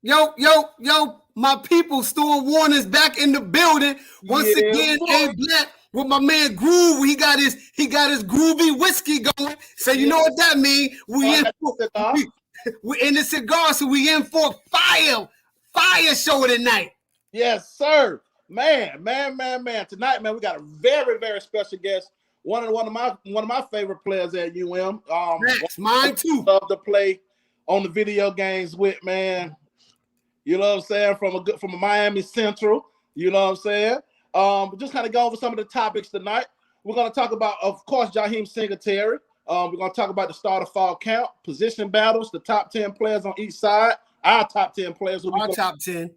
Yo, my people, StormWarning is back in the building. Once again, boy. A Black with my man Groove. He got his groovy whiskey going. So you know what that means. We in the cigar, so we in for fire show tonight. Yes, sir. Man. Tonight, man, we got a very, very special guest. One of my favorite players at UM. Mine too. Love to play on the video games with, man. You know what I'm saying? From a Miami Central. You know what I'm saying? Just kind of go over some of the topics tonight. We're going to talk about, of course, Jaheim Singletary. We're going to talk about the start of fall count, position battles, the top 10 players on each side, our top 10 players. Our top 10.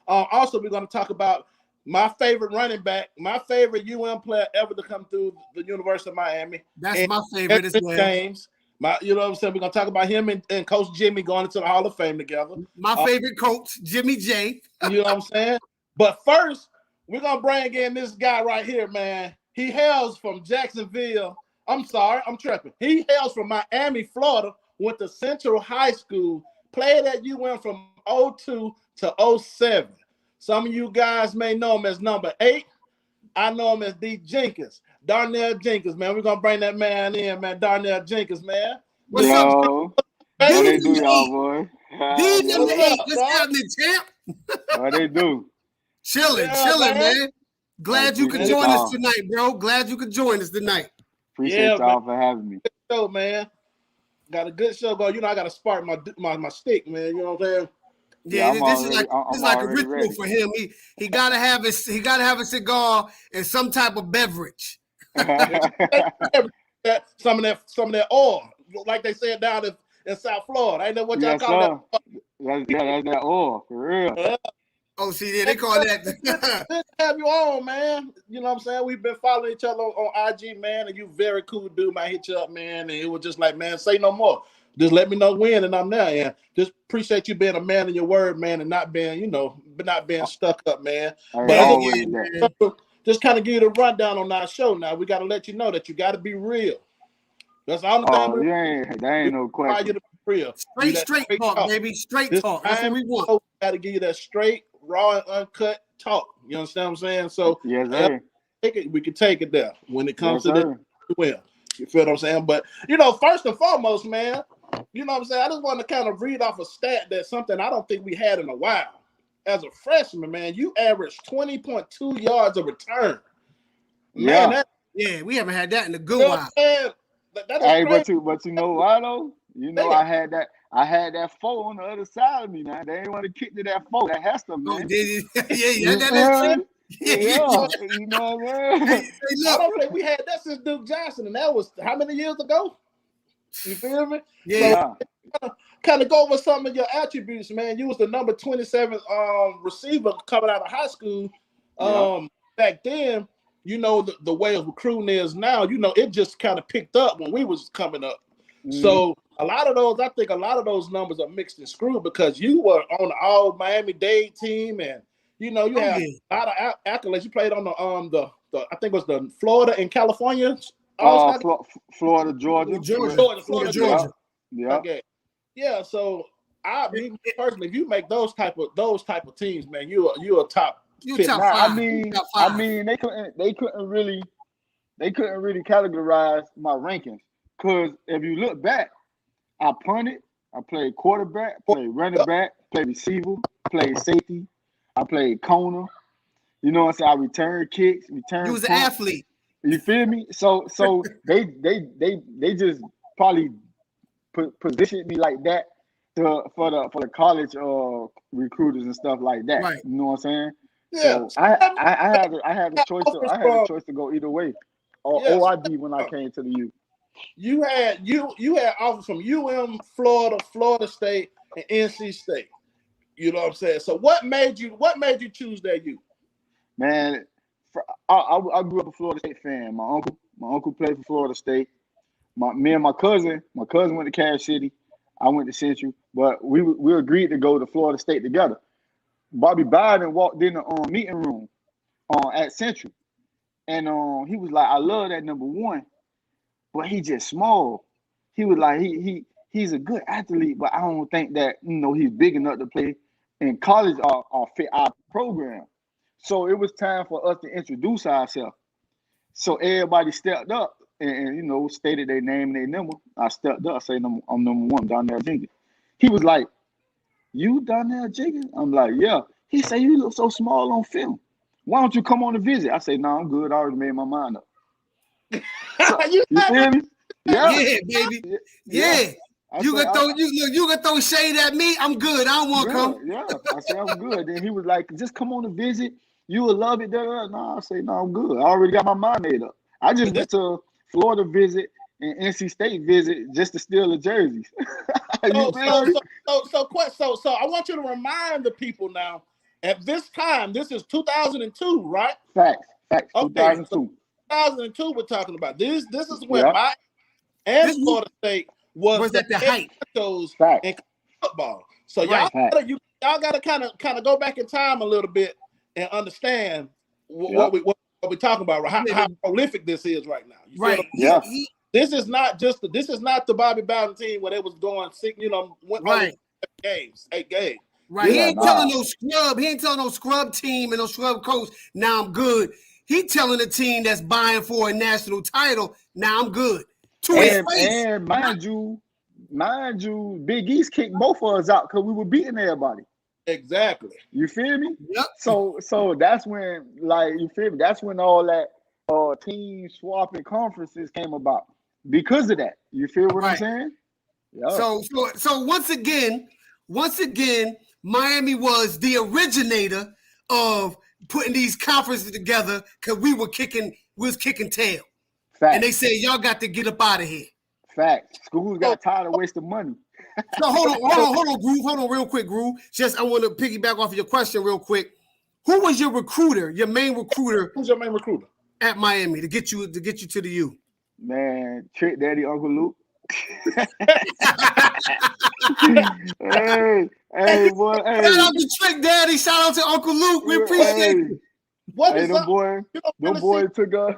Also, we're going to talk about my favorite running back, my favorite UM player ever to come through the University of Miami. That's my favorite as well. James. You know what I'm saying? We're going to talk about him and Coach Jimmy going into the Hall of Fame together. My favorite coach, Jimmy J. You know what I'm saying? But first, we're going to bring in this guy right here, man. He hails from Jacksonville. I'm sorry, I'm tripping. He hails from Miami, Florida, went to Central High School, played at UM from 02 to 07. Some of you guys may know him as number 8. I know him as D. Jenkins. Darnell Jenkins, man. We're going to bring that man in, man. Darnell Jenkins, man. What's up? What they do, y'all, boy? What's happening, champ? What they do? Chilling, man. Glad you could join us tonight, bro. Glad you could join us tonight. Appreciate y'all for having me. Good show, man. Got a good show going. You know, I got to spark my stick, man. You know what I'm saying? Yeah, this is like a ritual ready for him. He gotta have a cigar and some type of beverage. some of that oil, like they said down in South Florida. Ain't that what y'all call that? That's that oil for real. Oh, see, yeah, they call that. Good to have you on, man. You know what I'm saying? We've been following each other on IG, man, and you very cool dude. I hit you up, man, and it was just like, man, say no more. Just let me know when, and I'm there. And just appreciate you being a man in your word, man, and not being, not being stuck up, man. Just kind of give you the rundown on our show. Now we got to let you know that you got to be real. That's the only thing. That ain't no question. You to be real. Straight talk, baby. Straight talk. That's what we want. Got to give you that straight, raw, and uncut talk. You understand what I'm saying? So yes, sir. We can take it there when it comes to that. Well, you feel what I'm saying? But first and foremost, man. You know what I'm saying? I just want to kind of read off a stat that's something I don't think we had in a while. As a freshman, man, you averaged 20.2 yards of return. Man, we haven't had that in a good while. But you know why though? I had that 4 on the other side of me, man. They ain't want to kick to that 4. That has to, man. That's true. Yeah, you know what I mean? I don't think we had that since Duke Johnson, and that was how many years ago? You feel me? Yeah. So, kind of go over some of your attributes, man. You was the number 27 receiver coming out of high school. Back then, the way of recruiting is now, it just kind of picked up when we was coming up. So I think a lot of those numbers are mixed and screwed because you were on the all Miami-Dade team, and you had a lot of accolades. You played on the I think it was the Florida and California. Florida, Georgia. Georgia. Yeah. Okay. Yeah. So personally, if you make those type of teams, man, you're a top. You top 5. I mean, they couldn't really categorize my rankings because if you look back, I punted, I played quarterback, played running back, played receiver, played safety, I played corner. You know what I'm saying? I returned kicks, You was an athlete. You feel me? So they just probably positioned me like that for the college recruiters and stuff like that. Right. You know what I'm saying? Yeah. So I had a choice to go either way. Or OID when I came to the U. You had offers from UM, Florida State, and NC State. You know what I'm saying? So what made you choose that U? Man, I grew up a Florida State fan. My uncle played for Florida State. Me and my cousin went to Cass City. I went to Central, but we agreed to go to Florida State together. Bobby Biden walked in the meeting room at Central, and he was like, "I love that number 1, but he just small." He was like, he's a good athlete, but I don't think that he's big enough to play in college are fit our program. So it was time for us to introduce ourselves. So everybody stepped up and you know, stated their name and their number. I stepped up, saying I'm number one, Donnell Jenkins. He was like, "You Donnell Jenkins?" I'm like, "Yeah." He said, "You look so small on film. Why don't you come on a visit?" I say, "No, I'm good. I already made my mind up." So, you feel me? Yeah, baby. Yeah. You can throw shade at me. I'm good. I don't want to come. Yeah, I said I'm good. Then he was like, "Just come on a visit. You will love it." No, I say, "No, I'm good. I already got my mind made up." I just went to Florida visit and NC State visit just to steal the jerseys. So I want you to remind the people now. At this time, this is 2002, right? Facts. Okay, 2002. So 2002, we're talking about this. This is when my and Florida State was at the height in football. So y'all gotta kind of go back in time a little bit and understand what we're talking about, how prolific this is right now. You right? Yeah. This is not the Bobby Bowden team where they was going 8 games. Right. He ain't telling no scrub. He ain't telling no scrub team and no scrub coach, "Now I'm good." He telling a team that's buying for a national title, "Now I'm good." And mind you, Big East kicked both of us out because we were beating everybody. Exactly. You feel me? Yep. So that's when, like, you feel me? That's when all that team swapping conferences came about because of that. You feel what I'm saying? Yeah. So once again, Miami was the originator of putting these conferences together because we was kicking tail. Facts. And they said, "Y'all got to get up out of here." Facts. Schools got tired of wasting money. So hold on, Groove. Hold on, real quick, Groove. I want to piggyback off of your question real quick. Who was your recruiter? Your main recruiter? Who's your main recruiter at Miami to get you to the U? Man, Trick Daddy, Uncle Luke. hey, boy. Hey. Shout out to Trick Daddy. Shout out to Uncle Luke. We appreciate it. Them boy took us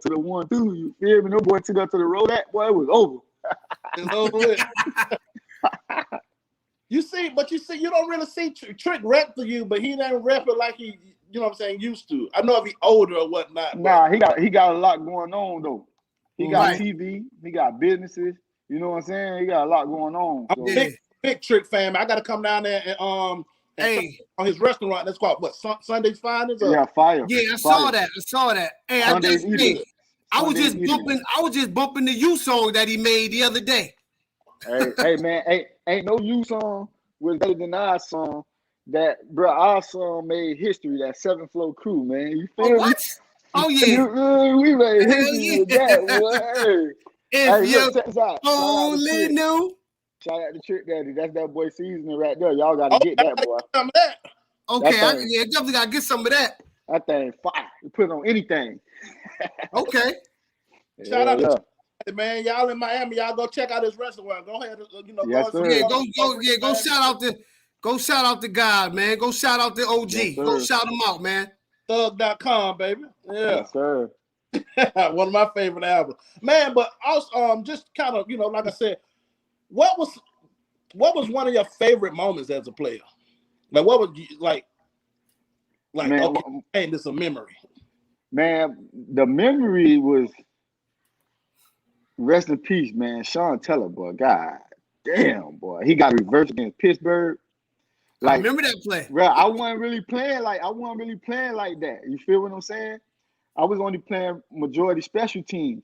to the 1-2. You feel me? No boy took us to the road. That boy, it was over. It's over with. You see, you don't really see Trick rep for you, but he didn't rep it like he, you know what I'm saying, used to. I know if he's older or whatnot. Nah, he got a lot going on though. He got TV, he got businesses. You know what I'm saying? He got a lot going on. So. I'm a big Trick fan. I got to come down there and on his restaurant. That's called what? Sunday's Finest? Yeah, Fire. Yeah, I saw that. Hey, I was just bumping the U song that he made the other day. hey man, ain't no U song was better than our song. That bro, our song made history. That 7 Flow Crew, man. You feel me? What? Oh yeah, we made history with that. If you only knew. Shout out to Trick Daddy. That's that boy seasoning right there. Y'all got to get that, boy. Some of that. Okay, definitely got to get some of that. That thing fire. You put it on anything. Okay. Shout out to man. Y'all in Miami, y'all go check out his restaurant. Go ahead, go shout out to God, man. Go shout out to OG. Yes, go shout him out, man. Thug.com, baby. Yeah. Yes, sir. One of my favorite albums. Man, but also just kind of, like I said, what was one of your favorite moments as a player? Like what was like man, okay, hey, this is a memory. Man, the memory was rest in peace, man. Sean Teller, boy. God damn, boy. He got reversed against Pittsburgh. Like, I remember that play. Bro, I wasn't really playing like that. You feel what I'm saying? I was only playing majority special teams.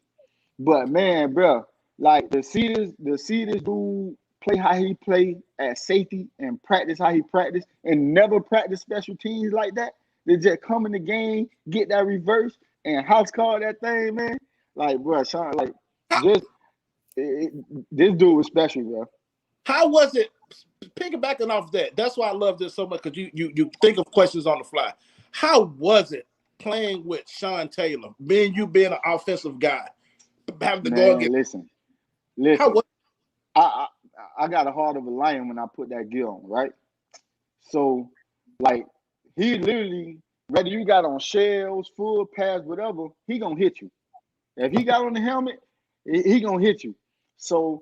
But man, bro, like the see this dude play how he play at safety and practice how he practice and never practice special teams like that. They just come in the game, get that reverse, and house call that thing, man. Like, bro, Sean, like, this dude was special, bro. How was it? Piggybacking off that, that's why I love this so much, because you think of questions on the fly. How was it playing with Sean Taylor, being an offensive guy, having to go against? Listen. How was I got a heart of a lion when I put that gear on, right? So, like, he literally, whether you got on shells, full pads, whatever, he gonna hit you. If he got on the helmet, he gonna hit you. So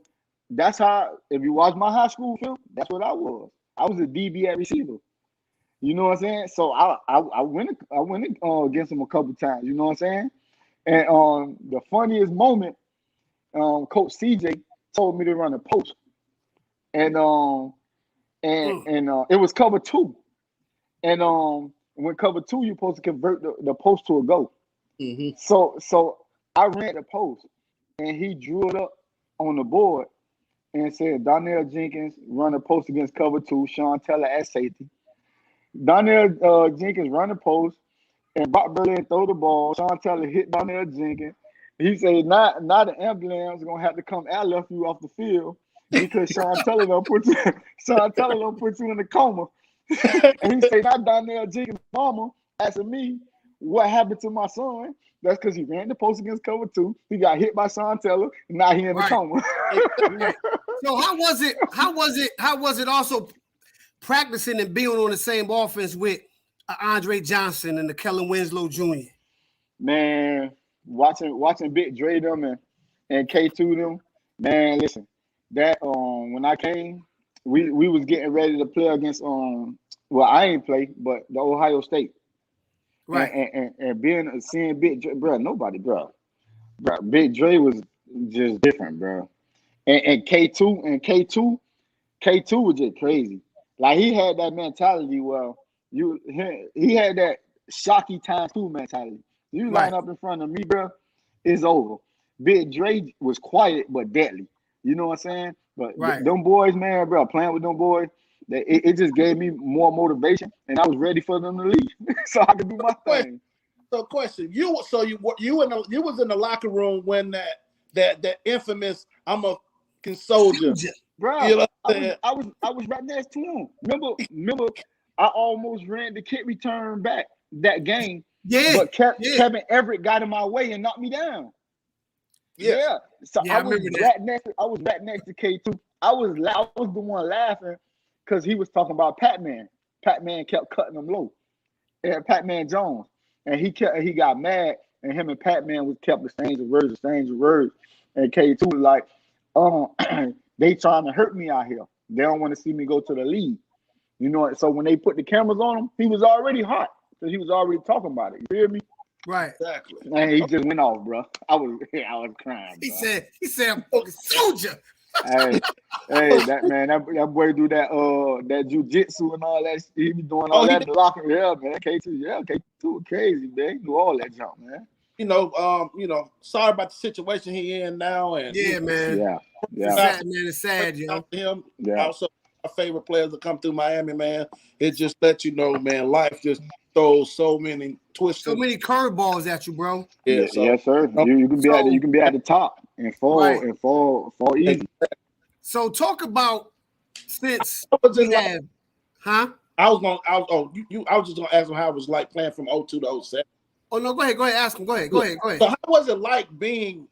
that's how. If you watch my high school film, that's what I was. I was a DB at receiver. You know what I'm saying? So I went against him a couple times. You know what I'm saying? And the funniest moment, Coach CJ told me to run a post, and it was cover 2, and when cover 2, you're supposed to convert the post to a go. Mm-hmm. So I ran the post, and he drew it up on the board and said Donnell Jenkins run a post against cover 2, Sean Teller at safety. Donnell Jenkins run the post, and Brock Berlin throw the ball. Sean Teller hit Donnell Jenkins. He said, "Now the ambulance gonna have to come airlift you off the field because Sean Teller don't put you in the coma." And he said, "Now Donnell Jenkins' mama asking me what happened to my son. That's because he ran the post against cover 2. He got hit by Sean Teller, and now he in the coma." So how was it also practicing and being on the same offense with Andre Johnson and the Kellen Winslow Jr.? Man, watching Big Dre them and K2 them, man, listen, that when I came, we was getting ready to play against well, I ain't play, but the Ohio State. Right. And seeing Big Dre, bro, Big Dre was just different, bro. And K2 was just crazy. Like he had that mentality. Well, he had that Shocky ×2 mentality. You line up in front of me, bro, it's over. Big Dre was quiet but deadly. You know what I'm saying? But them boys, man, bro, playing with them boys, it just gave me more motivation, and I was ready for them to leave, so I could do my thing. So, question: you was in the locker room when that infamous "I'm a soldier," bro. You know I was right next to him. Remember, I almost ran the kick return back that game. Yeah, but Kevin Everett got in my way and knocked me down. Yeah. So I was right next to K2. I was the one laughing because he was talking about Pac-Man. Pac-Man kept cutting him low. And Pac-Man Jones. And he got mad, and him and Pac-Man kept exchange of words. And K2 was like, they trying to hurt me out here. They don't want to see me go to the league. You know, so when they put the cameras on him, he was already hot. Because he was already talking about it. You hear me? Right. Exactly. And he just went off, bro. I was crying. He said, I'm a fucking soldier. hey, that boy do that jujitsu and all that. He be doing all that blocking. Yeah, man. K2 was crazy, man. He do all that jump, man. Sorry about the situation he in now. And man. Yeah. It's sad, yo. Him. Yeah. Also, my favorite players that come through Miami, man. It just lets you know, man, life just throws so many twists. So many curveballs at you, bro. Yeah, yes, sir. You can be at the top and fall easy. So talk about since we have, I was just gonna ask him how it was like playing from 02 to 07. Oh no, go ahead, ask him. Go ahead. So how was it like being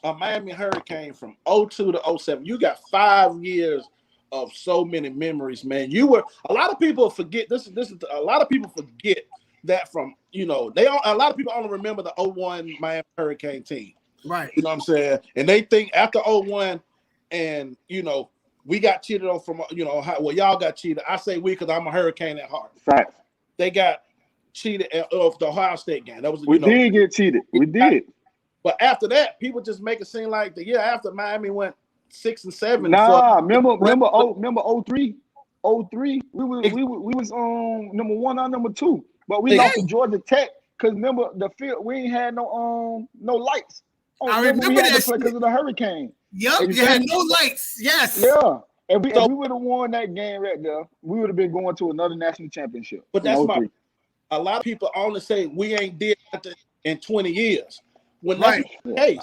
a Miami Hurricane from 02 to 07? You got 5 years of so many memories, man. A lot of people forget a lot of people forget that from, a lot of people only remember the 01 Miami Hurricane team. Right. You know what I'm saying? And they think after 01 and, we got cheated on from, y'all got cheated. I say we because I'm a Hurricane at heart. Right. They got cheated of the Ohio State game. That was did get cheated. We did. But after that, people just make it seem like the year after Miami went 6 and 7. Nah, remember 03? 03, we was number 1 or number 2, but we lost to Georgia Tech because remember the field we ain't had no lights. I remember that because of the hurricane. Yep, you had no lights. Yes. Yeah. If we would have won that game right there, we would have been going to another national championship. But that's a lot of people only say we ain't did nothing in 20 years. When that's the case,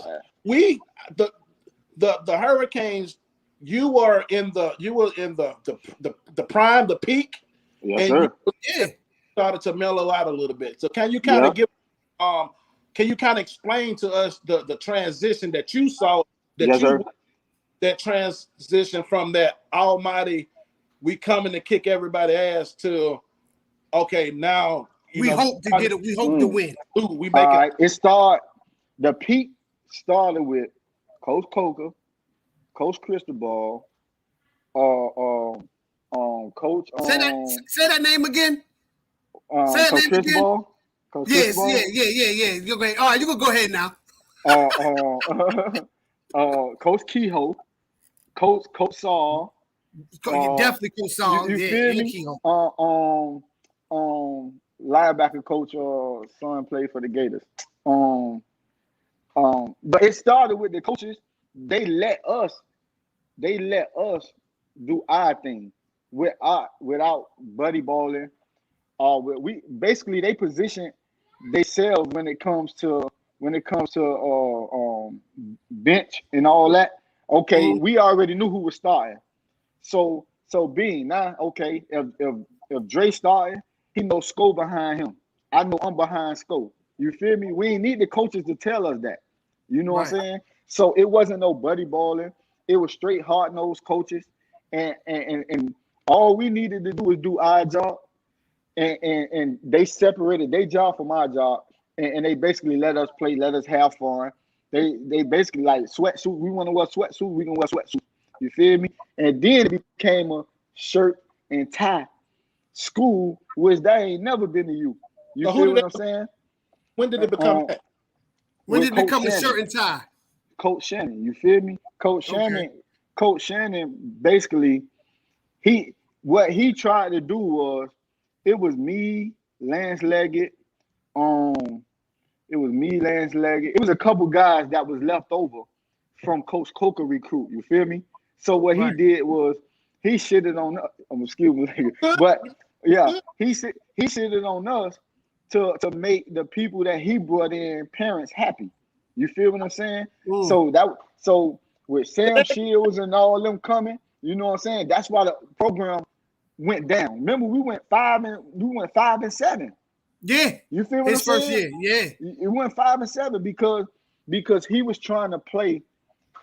the Hurricanes, you were in the prime, the peak, yes, and sir. Started to mellow out a little bit. So can you kind of explain to us the transition that you saw that transition from that almighty we coming to kick everybody's ass to now we hope to get it. We hope to win. We make it. The peak started with Coach Coker Coach Cristobal, Coach Say that name again. Say that Coach name Cristobal. again. Coach Yes, Cristobal. yeah. You're great. All right, you can go ahead now. Coach Kehoe, Coach Saul. You definitely Coach Saul. You Yeah, feel me? Kehoe. Linebacker coach son played for the Gators. But it started with the coaches. They let us do our thing without buddy balling. We basically they position themselves when it comes to bench and all that. Okay, we already knew who was starting. So being now, okay, if Dre starting, he knows Sko behind him. I know I'm behind Sko. You feel me? We ain't need the coaches to tell us that. You know what I'm saying? So it wasn't no buddy balling. It was straight hard-nosed coaches. And all we needed to do was do our job. And they separated their job from our job. And they basically let us play, let us have fun. They basically like sweatsuit. We want to wear sweatsuit, we can wear sweatsuit. You feel me? And then it became a shirt and tie school, which that ain't never been to you. You So feel what I'm saying? When did it become that? When did it become Shannon. a shirt and tie? Coach Shannon, you feel me? Coach Shannon basically what he tried to do was it was me, Lance Leggett, it was a couple guys that was left over from Coach Coker recruit. You feel me? So what he did was he shitted on us. Excuse me, but yeah, he shitted on us to make the people that he brought in parents happy. You feel what I'm saying? So with Sam Shields and all them coming, you know what I'm saying? That's why the program went down. Remember, we went 5-7. Yeah. You feel what His I'm first saying? year, It went 5-7 because he was trying to play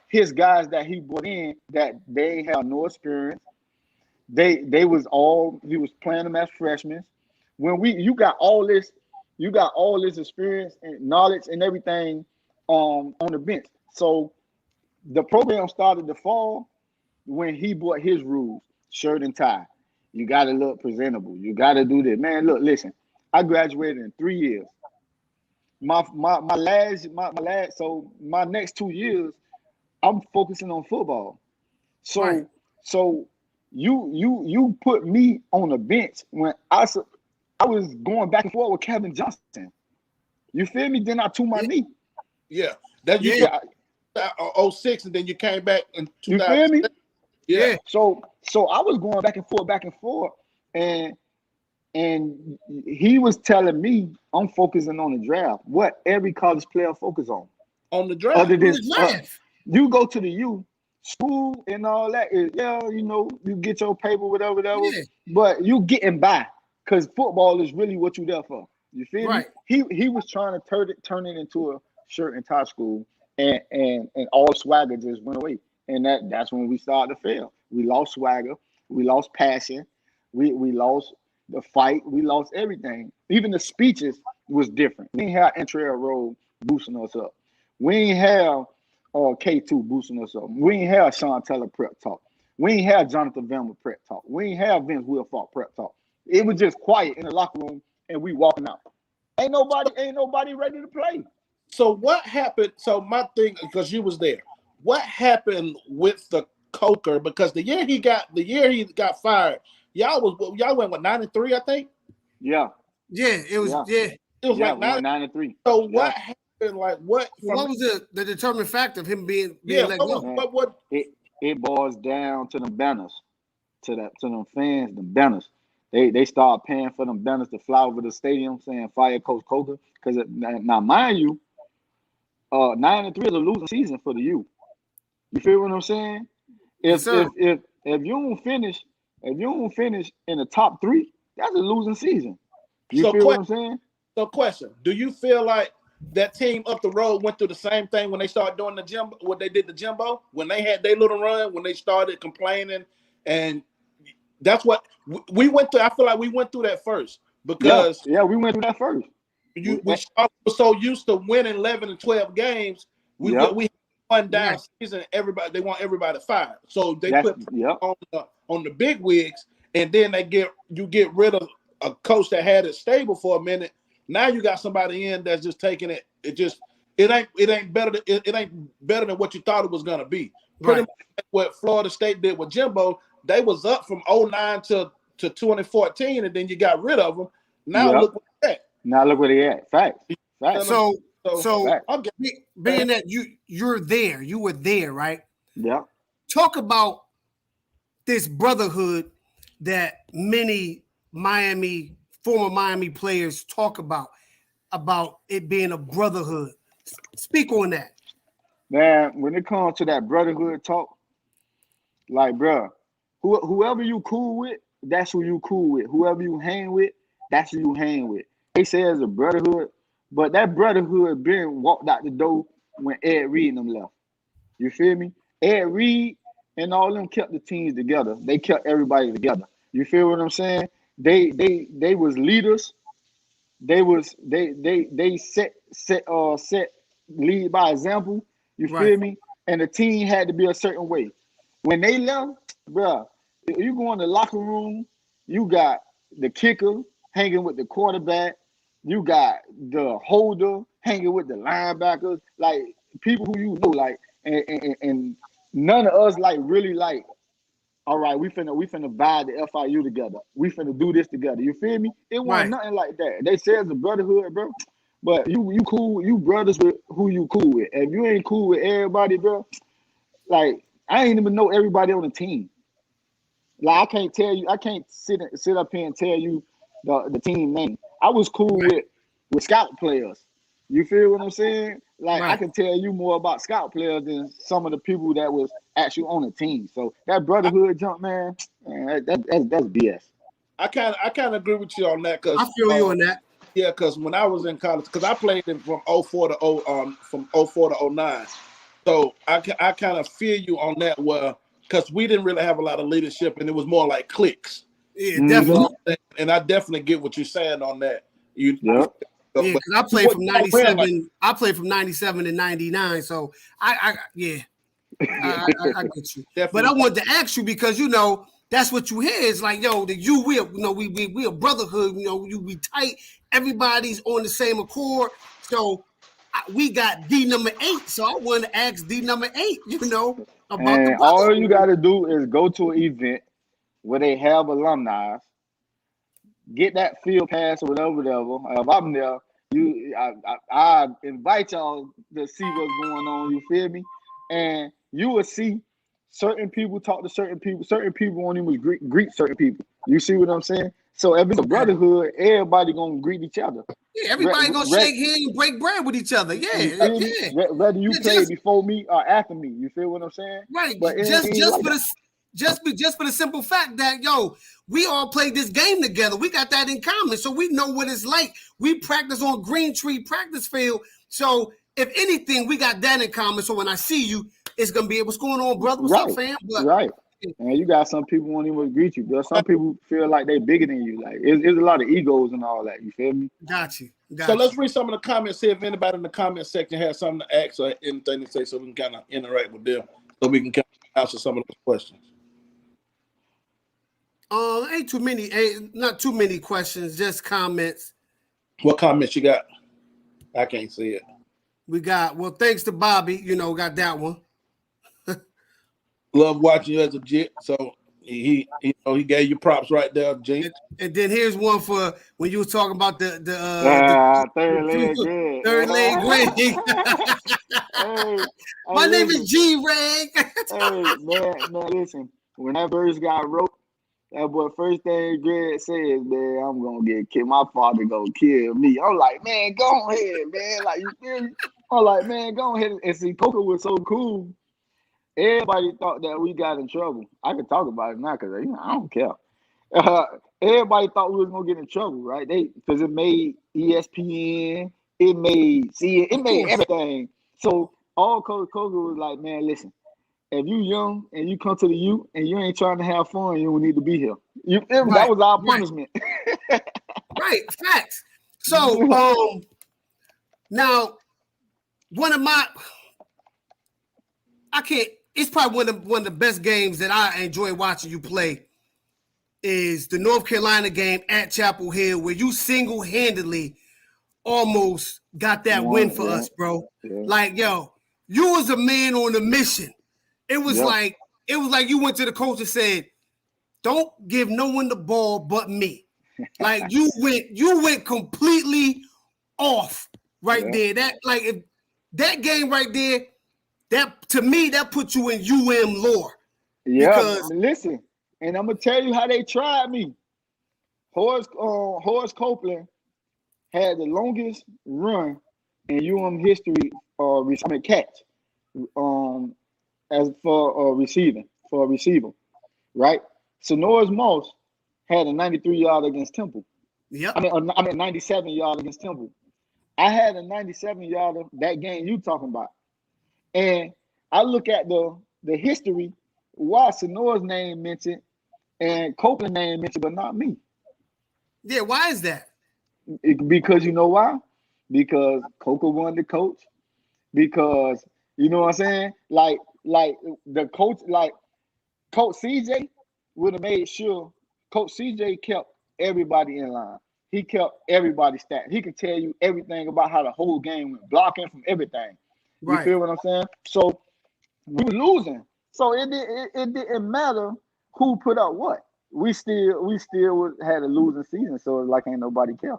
his guys that he brought in that they have no experience. He was playing them as freshmen. When you got all this experience and knowledge and everything on the bench. So the program started to fall when he brought his rules, shirt and tie. You gotta look presentable. You gotta do this. Man, look, listen. I graduated in 3 years. My next 2 years, I'm focusing on football. So you put me on the bench when I was going back and forth with Kevin Johnson. You feel me? Then I tore my knee. Yeah. That you 06 and then you came back in 2000. You feel me? Yeah. So I was going back and forth, and he was telling me I'm focusing on the draft. What every college player focus on the draft. Other than you go to the U school and all that is you get your paper, whatever. Yeah. But you getting by because football is really what you there for. You feel me? He was trying to turn it into a shirt and tie school, and all swagger just went away. And that's when we started to fail. We lost swagger, we lost passion, we lost the fight, we lost everything. Even the speeches was different. We didn't have Entree Road boosting us up. We ain't have K2 boosting us up. We ain't have Sean Teller prep talk. We ain't have Jonathan Vilma prep talk. We ain't have Vince Wilfork prep talk. It was just quiet in the locker room and we walking out. Ain't nobody ready to play. So what happened? So my thing, because you was there, what happened with the Coker? Because the year he got fired, y'all went with 9-3, I think. Yeah. It was It was like 9-3. So what happened? Like what? What was the determining factor of him being let go? What? It boils down to the banners, to them fans, the banners. They start paying for them banners to fly over the stadium saying fire Coach Coker. Because now mind you, 9-3 is a losing season for the U. You feel what I'm saying? If you don't finish in the top 3, that's a losing season. You feel what I'm saying? So question: do you feel like that team up the road went through the same thing when they started doing the Jimbo? What they did the Jimbo when they had their little run, when they started complaining, and that's what we went through. I feel like we went through that first because we went through that first. We were so used to winning 11 and 12 games. We one down season, they want everybody fired. So they put on the big wigs, and then you get rid of a coach that had it stable for a minute. Now you got somebody in that's just taking it. It ain't better than what you thought it was gonna be. Pretty much what Florida State did with Jimbo. They was up from 2009 to 2014, and then you got rid of them. Now look what they're at. Now look where they at. Facts. So being that you're there, you were there, right? Yeah. Talk about this brotherhood that many former Miami players talk about it being a brotherhood. Speak on that. Man, when it comes to that brotherhood talk, like, bro, whoever you cool with, that's who you cool with. Whoever you hang with, that's who you hang with. They say it's a brotherhood, but that brotherhood been walked out the door when Ed Reed and them left. You feel me? Ed Reed and all them kept the teams together. They kept everybody together. You feel what I'm saying? They was leaders. They set lead by example. You feel me? And the team had to be a certain way. When they left, bro, you go in the locker room, you got the kicker hanging with the quarterback, you got the holder hanging with the linebackers, like people who you know, like, and none of us like really like, all right, we finna buy the FIU together. We finna do this together. You feel me? It wasn't nothing like that. They say it's a brotherhood, bro. But you cool, you brothers with who you cool with. If you ain't cool with everybody, bro, like I ain't even know everybody on the team. Like I can't sit up here and tell you the team name. I was cool with scout players. You feel what I'm saying? Like I can tell you more about scout players than some of the people that was actually on the team. So that brotherhood jump, man, that's BS. I kind of agree with you on that, because I feel you on that. Yeah, because when I was in college, because I played from 04 to 09, so I kind of feel you on that. Because we didn't really have a lot of leadership, and it was more like cliques. Yeah, definitely. And I definitely get what you're saying on that. Because I played from 97. I played from 97 to 99. So I get you. Definitely. But I wanted to ask you because that's what you hear. It's like, yo, we a brotherhood. We tight. Everybody's on the same accord. So we got D number 8. So I want to ask D number 8. About and all you got to do is go to an event where they have alumni. Get that field pass or whatever. If I'm there, I invite y'all to see what's going on. You feel me? And you will see certain people talk to certain people. Certain people won't even greet certain people. You see what I'm saying? So if it's a brotherhood, everybody gonna greet each other. Yeah, everybody gonna shake hands and break bread with each other. Yeah. Whether you play before me or after me, you feel what I'm saying? Right. But just for the simple fact that we all played this game together. We got that in common, so we know what it's like. We practice on Green Tree practice field. So if anything, we got that in common. So when I see you, it's gonna be what's going on, brother. What's up, fam? Right. And you got some people won't even greet you, but some people feel like they bigger than you. Like it's a lot of egos and all that. You feel me? Got you. So let's read some of the comments. See if anybody in the comment section has something to ask or anything to say, so we can kind of interact with them, so we can kind of answer some of those questions. Not too many questions, just comments. What comments you got? I can't see it. We got, thanks to Bobby, got that one. Love watching you as a Jit, so he gave you props right there, Jit. And then here's one for when you were talking about the third leg Greg. Third leg Greg. My name is G Reg. Hey man, listen. When that verse got wrote, that boy first thing Greg says, man, I'm gonna get killed. My father gonna kill me. I'm like, man, go ahead, man. Like you feel me? I'm like, man, go ahead. And see, poker was so cool. Everybody thought that we got in trouble. I can talk about it now because I don't care. Everybody thought we was gonna get in trouble, right? Because it made ESPN, it made everything. So all Coach Coker was like, man, listen, if you young and you come to the U and you ain't trying to have fun, you don't need to be here. That was our punishment. Right, facts. So now one of my I can't. It's probably one of the best games that I enjoy watching you play. Is the North Carolina game at Chapel Hill, where you single-handedly almost got that win for us, bro. Yeah. Like, yo, you was a man on a mission. It was like you went to the coach and said, "Don't give no one the ball but me." Like you went completely off there. That like if that game right there, that to me that put you in lore. Yeah, because listen, and I'm gonna tell you how they tried me. Horace Copeland had the longest run in history catch as for a receiver, right? Sonora's Moss had a 93-yard against Temple. Yep. I mean 97-yard against Temple. I had a 97-yarder that game you talking about. And I look at the history, why Sonora's name mentioned and Copeland's name mentioned, but not me. Yeah, why is that? Because you know why? Because Coco won the coach. Because you know what I'm saying? Like the coach, like Coach CJ would have made sure Coach CJ kept everybody in line. He kept everybody stacked. He could tell you everything about how the whole game went, blocking from everything. You feel what I'm saying? So we were losing. So it didn't matter who put up what. We still had a losing season. So it's like ain't nobody care.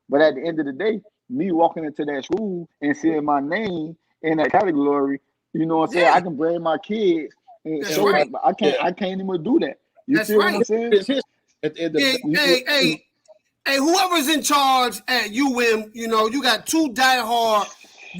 But at the end of the day, me walking into that school and seeing my name in that category, you know what I'm saying? I can bring my kids and show them. I can't even do that. You feel what I'm saying? Hey, whoever's in charge at UM, you know, you got two diehard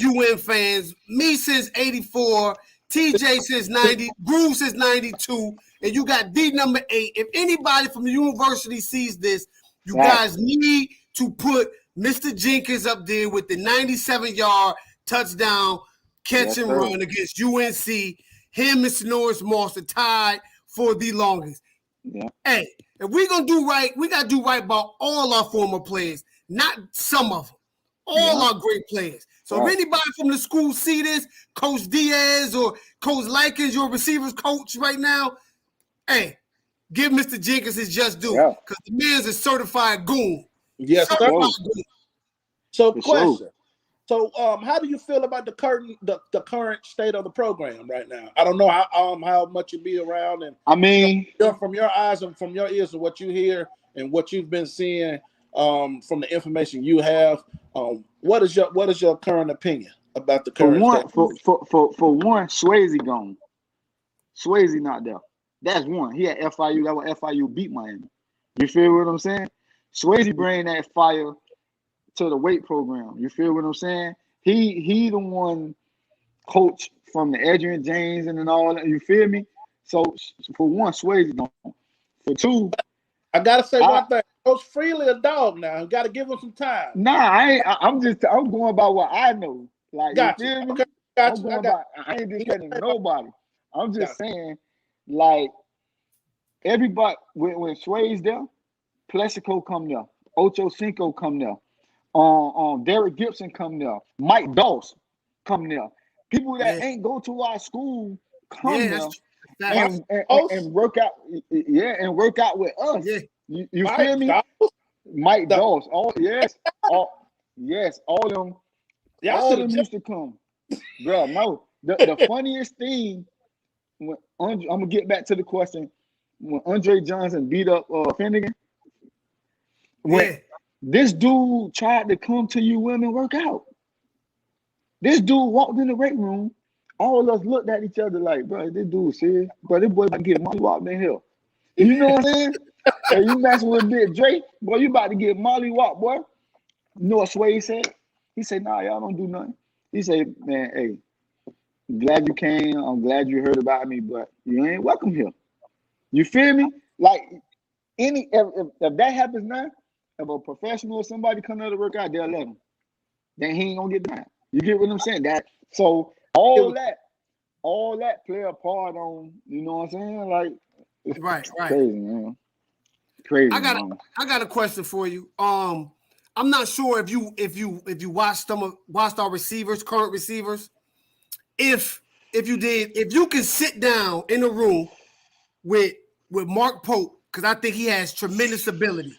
UM fans. Me since '84, TJ since '90, Groove since '92, and you got D number 8. If anybody from the university sees this, you guys need to put Mr. Jenkins up there with the 97-yard touchdown catch and run against UNC. Him and Sonoris Moss are tied for the longest. Yeah. Hey, if we're gonna do right, we gotta do right by all our former players, not some of them. All our great players. So if anybody from the school see this, Coach Diaz or Coach Likens, your receivers coach right now, hey, give Mr. Jenkins his just due. Because the man's a certified goon. Yes, certified goon. So question. So how do you feel about the current state of the program right now? I don't know how much you be around, and I mean, from your eyes and from your ears of what you hear and what you've been seeing from the information you have. What is your current opinion about the current state? For one, Swayze gone. Swayze not there. That's one. He had FIU. That was FIU beat Miami. You feel what I'm saying? Swayze bring that fire to the weight program. You feel what I'm saying? He the one coach from the Adrian James and all that. You feel me? So for one, Swayze gone. For two, I gotta say one thing. Coach Freely a dog now. You gotta give him some time. Nah, I'm going by what I know. Like you feel me? Okay. I ain't discrediting nobody. I'm just saying, like everybody when Sway's there, Plexico come there, Ocho Cinco come there, Derek Gibson come there, Mike Doss come there. People that ain't go to our school come there and work out. Yeah, and work out with us. Yeah. You feel me? Mike Doss. All them used to come. Bro, no. The funniest thing when I'm gonna get back to the question when Andre Johnson beat up Finnegan. When this dude tried to come to UM and work out. This dude walked in the weight room. All of us looked at each other like, bro, this dude serious. Bro, this boy about to get mollywopped in here. You know what I'm saying? Hey, you messing with Big Drake, boy, you about to get mollywopped, boy. You know what Sway said? He said, nah, y'all don't do nothing. He said, man, hey, I'm glad you came. I'm glad you heard about me, but you ain't welcome here. You feel me? Like, if that happens now, if a professional or somebody come out to work out, they'll let him. Then he ain't gonna get done. You get what I'm saying? So all that play a part on, you know what I'm saying? Like, right. Crazy, man. Crazy. I got a question for you. I'm not sure if you watched our receivers, current receivers, if if you can sit down in a room with Mark Pope, because I think he has tremendous ability.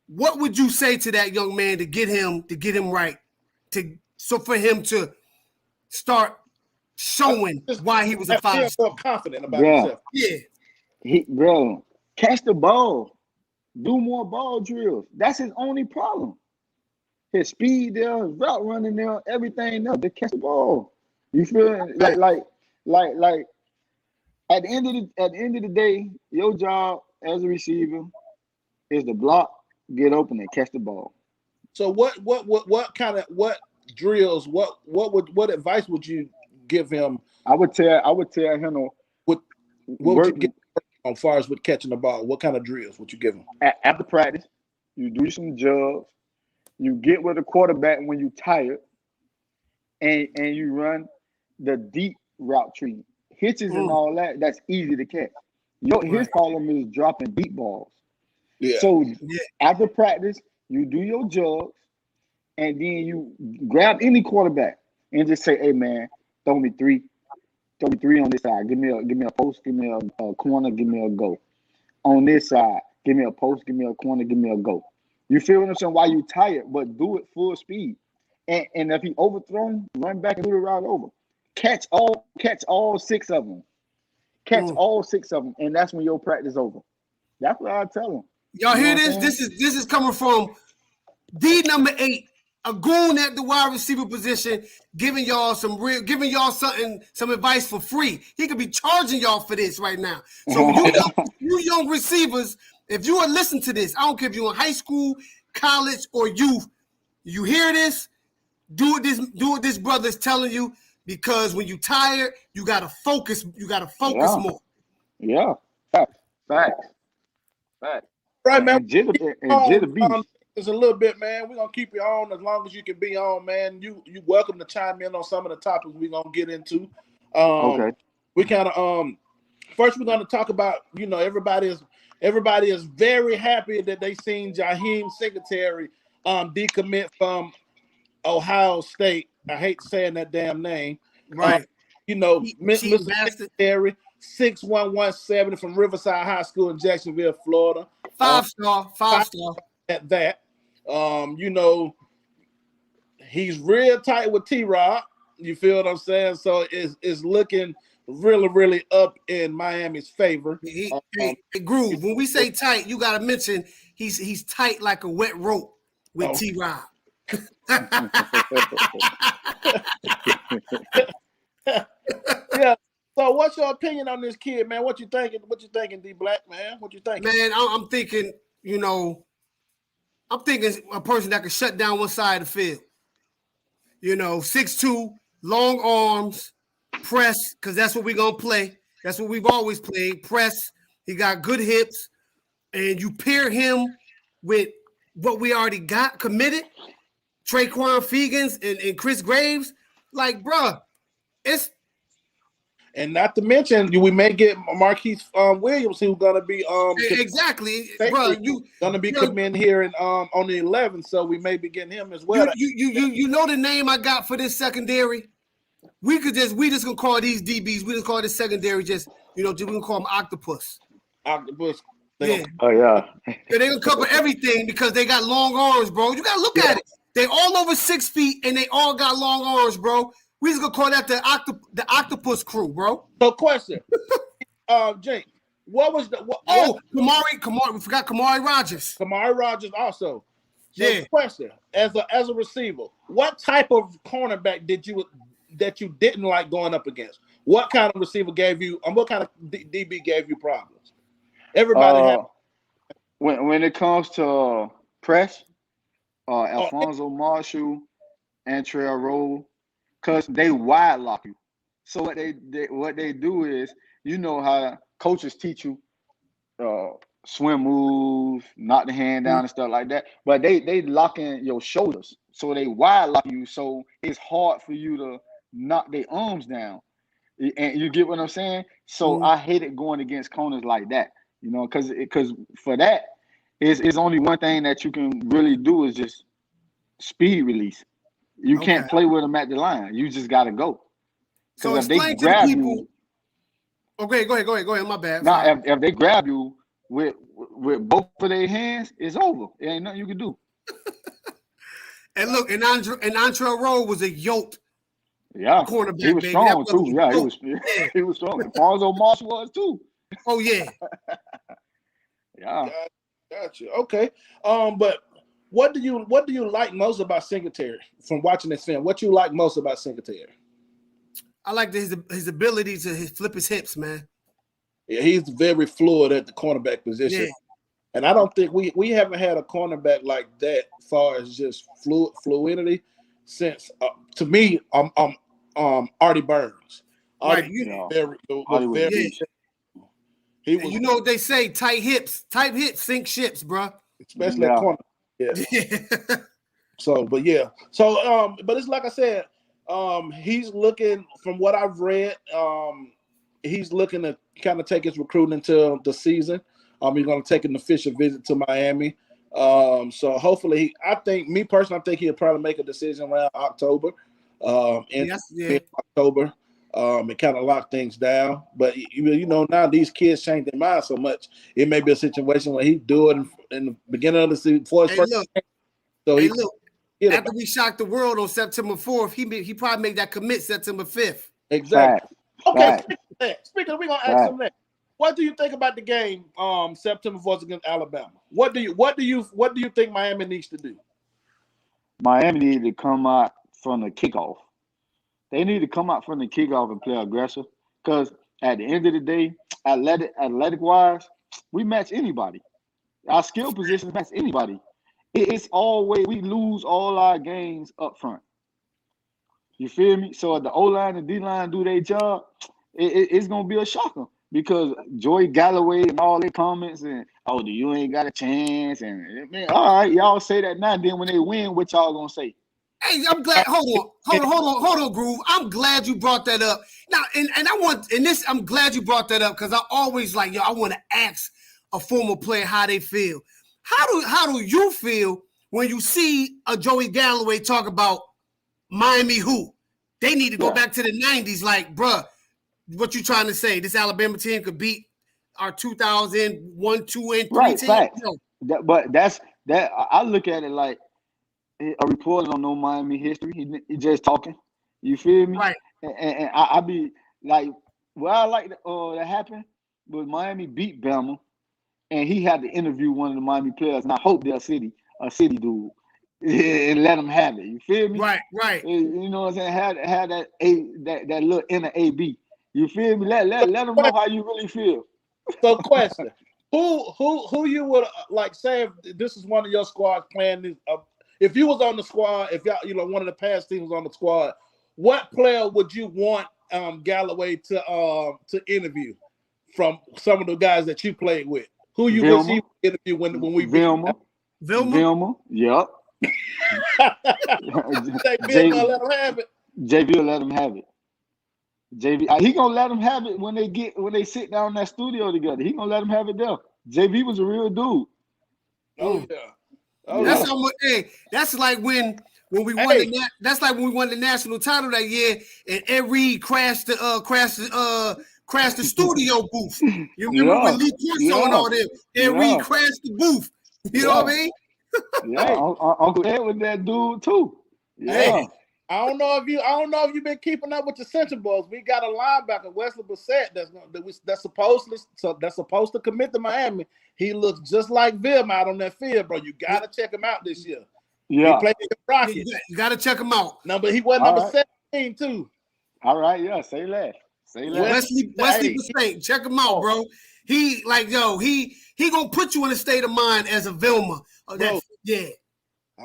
What would you say to that young man to get him right, for him to start showing why he was a 5 star? More confident about himself. Yeah, bro, catch the ball, do more ball drills. That's his only problem. His speed there, his route running there, everything there. They catch the ball. You feel like at the end of the day, your job as a receiver is to block, get open, and catch the ball. So what drills? What advice would you give him? I would tell him what would you give him as far as with catching the ball? What kind of drills would you give him? After practice, you do some jugs. You get with the quarterback when you're tired, and you run the deep route tree. Hitches and all that, that's easy to catch. His problem is dropping deep balls. Yeah. So after practice, you do your jugs, and then you grab any quarterback and just say, "Hey man, throw me three on this side. Give me a post, give me a corner, give me a go. On this side, give me a post, give me a corner, give me a go." You feel what I'm saying? While you tired, but do it full speed. And if he overthrown, run back and do the route over. Catch all 6 of them. All 6 of them, and that's when your practice over. That's what I tell him. Y'all hear this? This is coming from D number 8, a goon at the wide receiver position, giving y'all some advice for free. He could be charging y'all for this right now. So you young receivers, if you are listening to this, I don't care if you're in high school, college, or youth, you hear this, do what this brother is telling you, because when you're tired, you gotta focus. You gotta focus more. Yeah, facts. Right, man. And Jitterbee. It's a little bit, man. We're gonna keep you on as long as you can be on, man. You welcome to chime in on some of the topics we're gonna get into. Okay. We kind of first we're gonna talk about, everybody is very happy that they seen Jaheim Singletary decommit from Ohio State. I hate saying that damn name. Right. Mr. Singletary, 6'1", from Riverside High School in Jacksonville, Florida. 5 star. At that. He's real tight with T-Rod. You feel what I'm saying? So it's looking really, really up in Miami's favor. Hey, Groove, when we say tight, you got to mention he's tight like a wet rope with T-Rod. Yeah. So what's your opinion on this kid, man? What you thinking, D Black, man? What you thinking? Man, I'm thinking, a person that can shut down one side of the field. 6'2", long arms, press, because that's what we're going to play. That's what we've always played, press. He got good hips, and you pair him with what we already got committed, Traquan Fegans and Chris Graves. Like, bruh, it's... And not to mention, we may get Marquise Williams, who's gonna be exactly, bro. You gonna be coming here on the 11th, so we may be getting him as well. You know the name I got for this secondary? We just gonna call these DBs. We just call this secondary. We gonna call them Octopus. Octopus. Yeah. Oh yeah. They're gonna cover everything because they got long arms, bro. You gotta look at it. They all over 6 feet and they all got long arms, bro. We just gonna call that the Octopus crew, bro. So, question, Jake, what was Kamari? We forgot Kamari Rogers. Kamari Rogers also. So Yeah. Question, as a receiver, what type of cornerback that you didn't like going up against? What kind of receiver gave you? What kind of DB gave you problems? Everybody when it comes to press, Alfonso Marshall, Antrell Roll. Because they wide lock you. So what they do is, how coaches teach you swim moves, knock the hand down and stuff like that. But they lock in your shoulders. So they wide lock you. So it's hard for you to knock their arms down. And you get what I'm saying? So I hated going against corners like that. Because for that, it's only one thing that you can really do is just speed release. You can't play with them at the line. You just got to go. So if they explain to grab the people. you, Okay, go ahead. My bad. Now, if they grab you with both of their hands, it's over. It ain't nothing you can do. And look, and Antrell Rowe was a yoked cornerback. He was strong too. He was strong. And Fonzo Marsh was too. Oh yeah. Yeah. Gotcha. Okay. But what do you like most about Singletary from watching this film? What you like most about Singletary? I like his ability to flip his hips, man. Yeah, he's very fluid at the cornerback position. Yeah. And I don't think we haven't had a cornerback like that as far as just fluidity since to me Artie Burns. Artie, he was, you know what they say, tight hips sink ships, bro. Especially at corner. Yeah. So but it's like I said, he's looking, from what I've read, he's looking to kind of take his recruiting until the season. He's going to take an official visit to Miami. So hopefully, I think he'll probably make a decision around October. October, and kind of lock things down. But now these kids change their mind so much. It may be a situation where he do it in the beginning of the season before his first game. So after we shocked the world on September 4th, he probably make that commit September 5th. Exactly. Okay. Speaking of, we're gonna ask him that. What do you think about the game September 4th against Alabama? What do you think Miami needs to do? Miami need to come out from the kickoff. They need to come out from the kickoff and play aggressive. Because at the end of the day, athletic-wise, we match anybody. Our skill positions match anybody. It's always, we lose all our games up front. You feel me? So if the O-line and D-line do their job, it's going to be a shocker. Because Joey Galloway and all their comments and, you ain't got a chance. And, man, all right, y'all say that now. Then when they win, what y'all going to say? Hey, I'm glad. Hold on, Groove. I'm glad you brought that up. Now, I'm glad you brought that up because I always I want to ask a former player how they feel. How do you feel when you see a Joey Galloway talk about Miami who? They need to go back to the 90s. Like, bruh, what you trying to say? This Alabama team could beat our 2001, 2, and 3 right, team? Fact. No. But that's that. I look at it like a reporter don't know Miami history. He just talking. You feel me? Right. And I be like, I like that happened was Miami beat Bama, and he had to interview one of the Miami players, and I hope they're a city dude, and let them have it. You feel me? Right. You know what I'm saying? Have that little inner AB. You feel me? Let them know how you really feel. So, question: Who you would say if this is one of your squads playing this? If you was on the squad, if one of the past teams was on the squad, what player would you want Galloway to interview from some of the guys that you played with? Who you would see interview when we Vilma? Yep. JV let him have it. JV will let him have it. JV, he gonna let him have it when they sit down in that studio together. He gonna let him have it there. JV was a real dude. Oh yeah. That's how much. Hey, that's like when we won the national title that year, and Ed Reed crashed the studio booth. You remember when Lee Corso and all them? Ed Reed crashed the booth. You know what I mean? Uncle Ed was that dude too. Yeah. Hey, I don't know if you've been keeping up with the Central Boys. We got a linebacker, Wesley Bissett, that's supposed to commit to Miami. He looks just like Vilma out on that field, bro. You gotta check him out this year. Yeah, he played the Rockets. You gotta check him out. No, but he was number 17 too. All right, yeah, say that. Wesley Bissett, check him out, bro. He gonna put you in a state of mind as a Vilma. I'm telling you.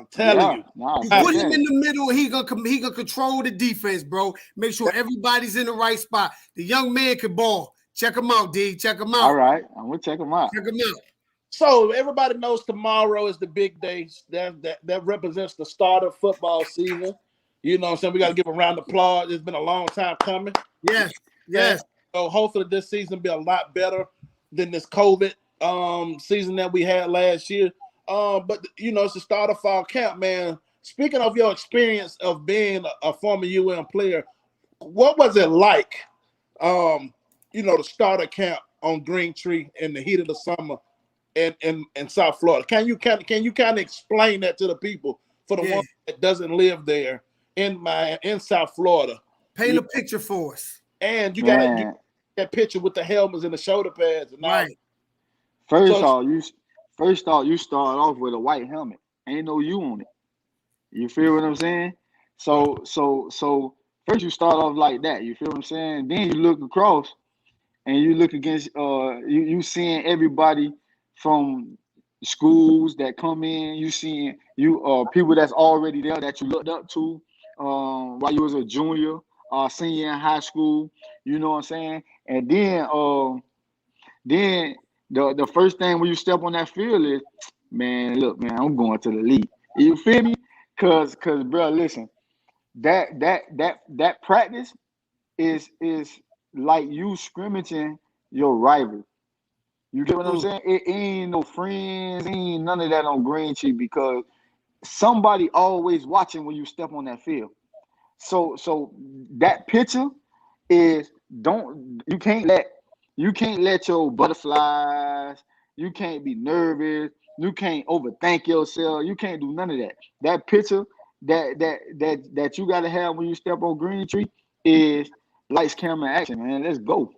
Put him in the middle. He gonna control the defense, bro. Make sure everybody's in the right spot. The young man can ball. Check him out, D. Check him out. All right, I'm gonna check him out. So everybody knows tomorrow is the big day. That represents the start of football season. You know what I'm saying? We got to give a round of applause. It's been a long time coming. Yes. So hopefully this season be a lot better than this COVID season that we had last year. But it's the start of fall camp, man. speaking of your experience of being a former UM player, what was it like? The starter camp on Green Tree in the heat of the summer in South Florida. Can you kind of explain that to the people for the one that doesn't live there in South Florida? Paint a picture for us. And you got that picture with the helmets and the shoulder pads and all. First off, you start off with a white helmet. Ain't no U on it. You feel what I'm saying? So first you start off like that. You feel what I'm saying? Then you look across and you look against you seeing everybody from schools that come in. You seeing people that's already there that you looked up to while you was a junior, senior in high school. You know what I'm saying? And then the first thing when you step on that field is, man, look, man, I'm going to the league. You feel me? Cause bro, listen, that practice is like you scrimmaging your rival. You get what I'm saying? It ain't no friends, ain't none of that on Green Tree because somebody always watching when you step on that field. So that picture is you can't let your butterflies, you can't be nervous, you can't overthink yourself, you can't do none of that. That picture that you gotta have when you step on Green Tree is lights, camera, action, man. Let's go.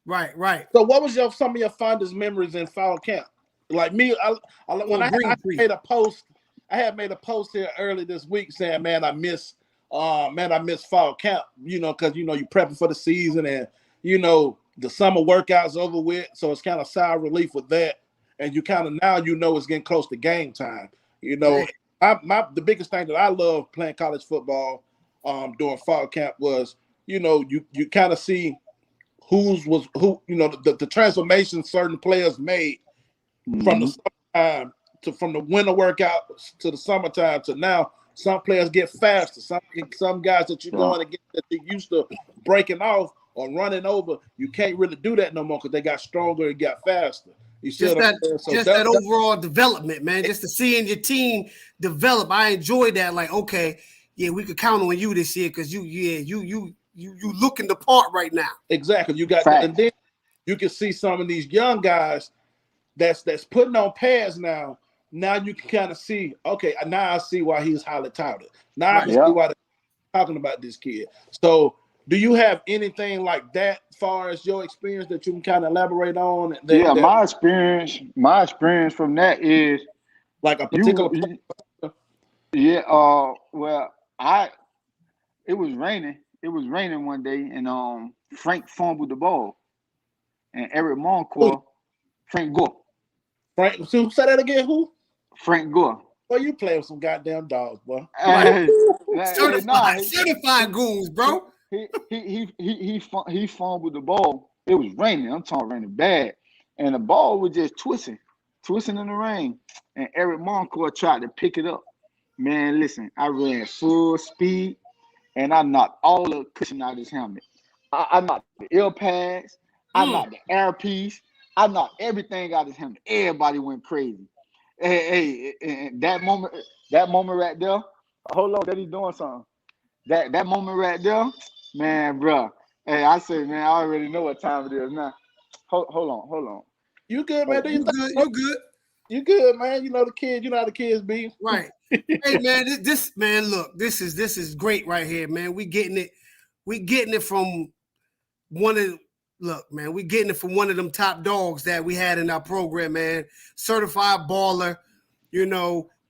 Right. So what was some of your fondest memories in fall camp? Like me, when I made a post, I had made a post here early this week saying, man, I miss fall camp, because you're prepping for the season and the summer workouts over with, so it's kind of sour relief with that, and you kind of now it's getting close to game time. The biggest thing that I love playing college football during fall camp was you kind of see who the transformation certain players made from the summertime from the winter workout to the summertime to now. Some players get faster. Some guys that you're going against that they used to breaking off or running over, you can't really do that no more because they got stronger and got faster. That overall development, man. Just to seeing your team develop, I enjoy that. Like, okay, yeah, we could count on you this year because you looking the part right now. Exactly. You got, and then you can see some of these young guys that's putting on pads now. Now you can kind of see, okay, now I see why he's highly touted. Now I can see why they're talking about this kid. So do you have anything like that as far as your experience that you can kind of elaborate on? My experience from that is like a particular it was raining. It was raining one day and Frank fumbled the ball. And Eric Moncourt, Frank Gore. Frank, so say that again, who? Frank Gore. Boy, you play with some goddamn dogs, boy. Certified goons, bro. He fumbled the ball. It was raining. I'm talking raining bad. And the ball was just twisting in the rain. And Eric Moncourt tried to pick it up. Man, listen, I ran full speed and I knocked all the cushion out of his helmet. I knocked the ear pads. I knocked the airpiece. I knocked everything out of his helmet. Everybody went crazy. Hey, that moment right there. Hold on, that he's doing something. That moment right there, man, bro. Hey, I said, man, I already know what time it is now. Hold on. You good, man? You good? You good, man? You know the kids. You know how the kids be. Right. Hey, man, this is great right here, man. We getting it from one of. Look, man, we getting it from one of them top dogs that we had in our program, man. Certified baller,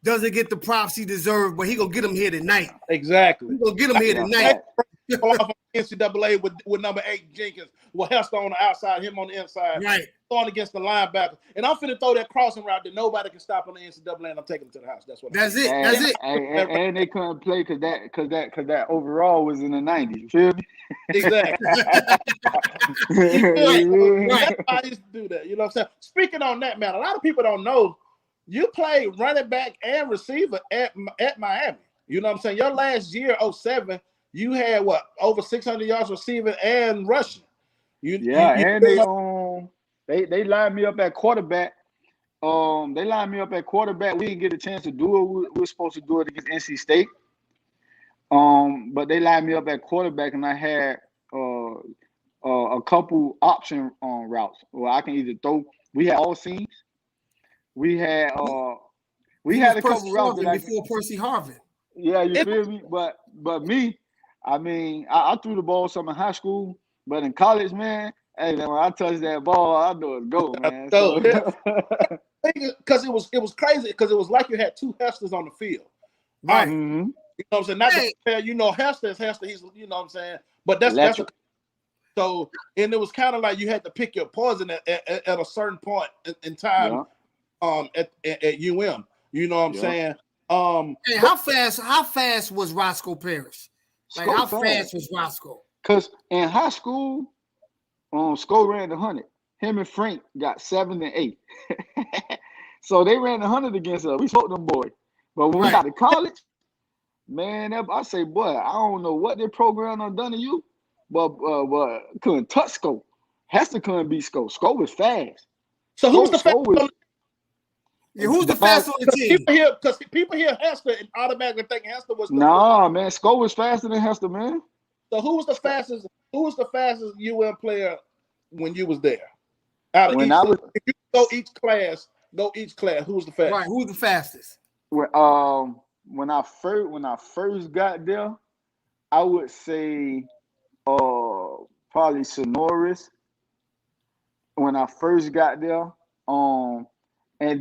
doesn't get the props he deserves, but he gonna get him here tonight. Exactly. He gonna get him here tonight. NCAA with number 8 Jenkins, with Hester on the outside, him on the inside, right? Throwing against the linebacker, and I'm finna throw that crossing route that nobody can stop on the NCAA, and I'm taking him to the house. That's it. And they couldn't play because that overall was in the 90s. You feel me? Exactly. That's why I used to do that. You know what I'm saying? Speaking on that, man, a lot of people don't know you played running back and receiver at Miami. You know what I'm saying? Your last year, 2007, you had over 600 yards receiving and rushing. They lined me up at quarterback, They lined me up at quarterback. We didn't get a chance to do it. We were supposed to do it against NC State. But they lined me up at quarterback, and I had a couple option routes where I can either throw. We had all seams. We had a couple routes before Percy Harvin. Yeah, you feel me? But me, I mean, I threw the ball some in high school, but in college, man, hey man, when I touch that ball, I know it's go, man. Because it was crazy because it was like you had two Hesters on the field. Right. Mm-hmm. You know what I'm saying? Not to compare, Hester is Hester, he's you know what I'm saying? But that's so, and it was kind of like you had to pick your poison at a certain point in time at UM. You know what I'm saying? Hey, how fast was Roscoe Parrish? Like how fast was Roscoe? Because in high school, Sco ran the 100. Him and Frank got 7 and 8. So they ran the 100 against us. We smoked them boys. But when we got to college, man, I say, boy, I don't know what their program done to you, but couldn't touch Sco. Hester couldn't beat Sco. Sco was fast. So who's the fastest? Who's the fastest on the team? Because people hear Hester and automatically think Hester was. Nah, man, Sco was faster than Hester, man. So who was the fastest? Who was the fastest UM player when you was there? If you go each class. Who was the fastest? Right, who's the fastest? When I first got there, I would say probably Sonoris. When I first got there, and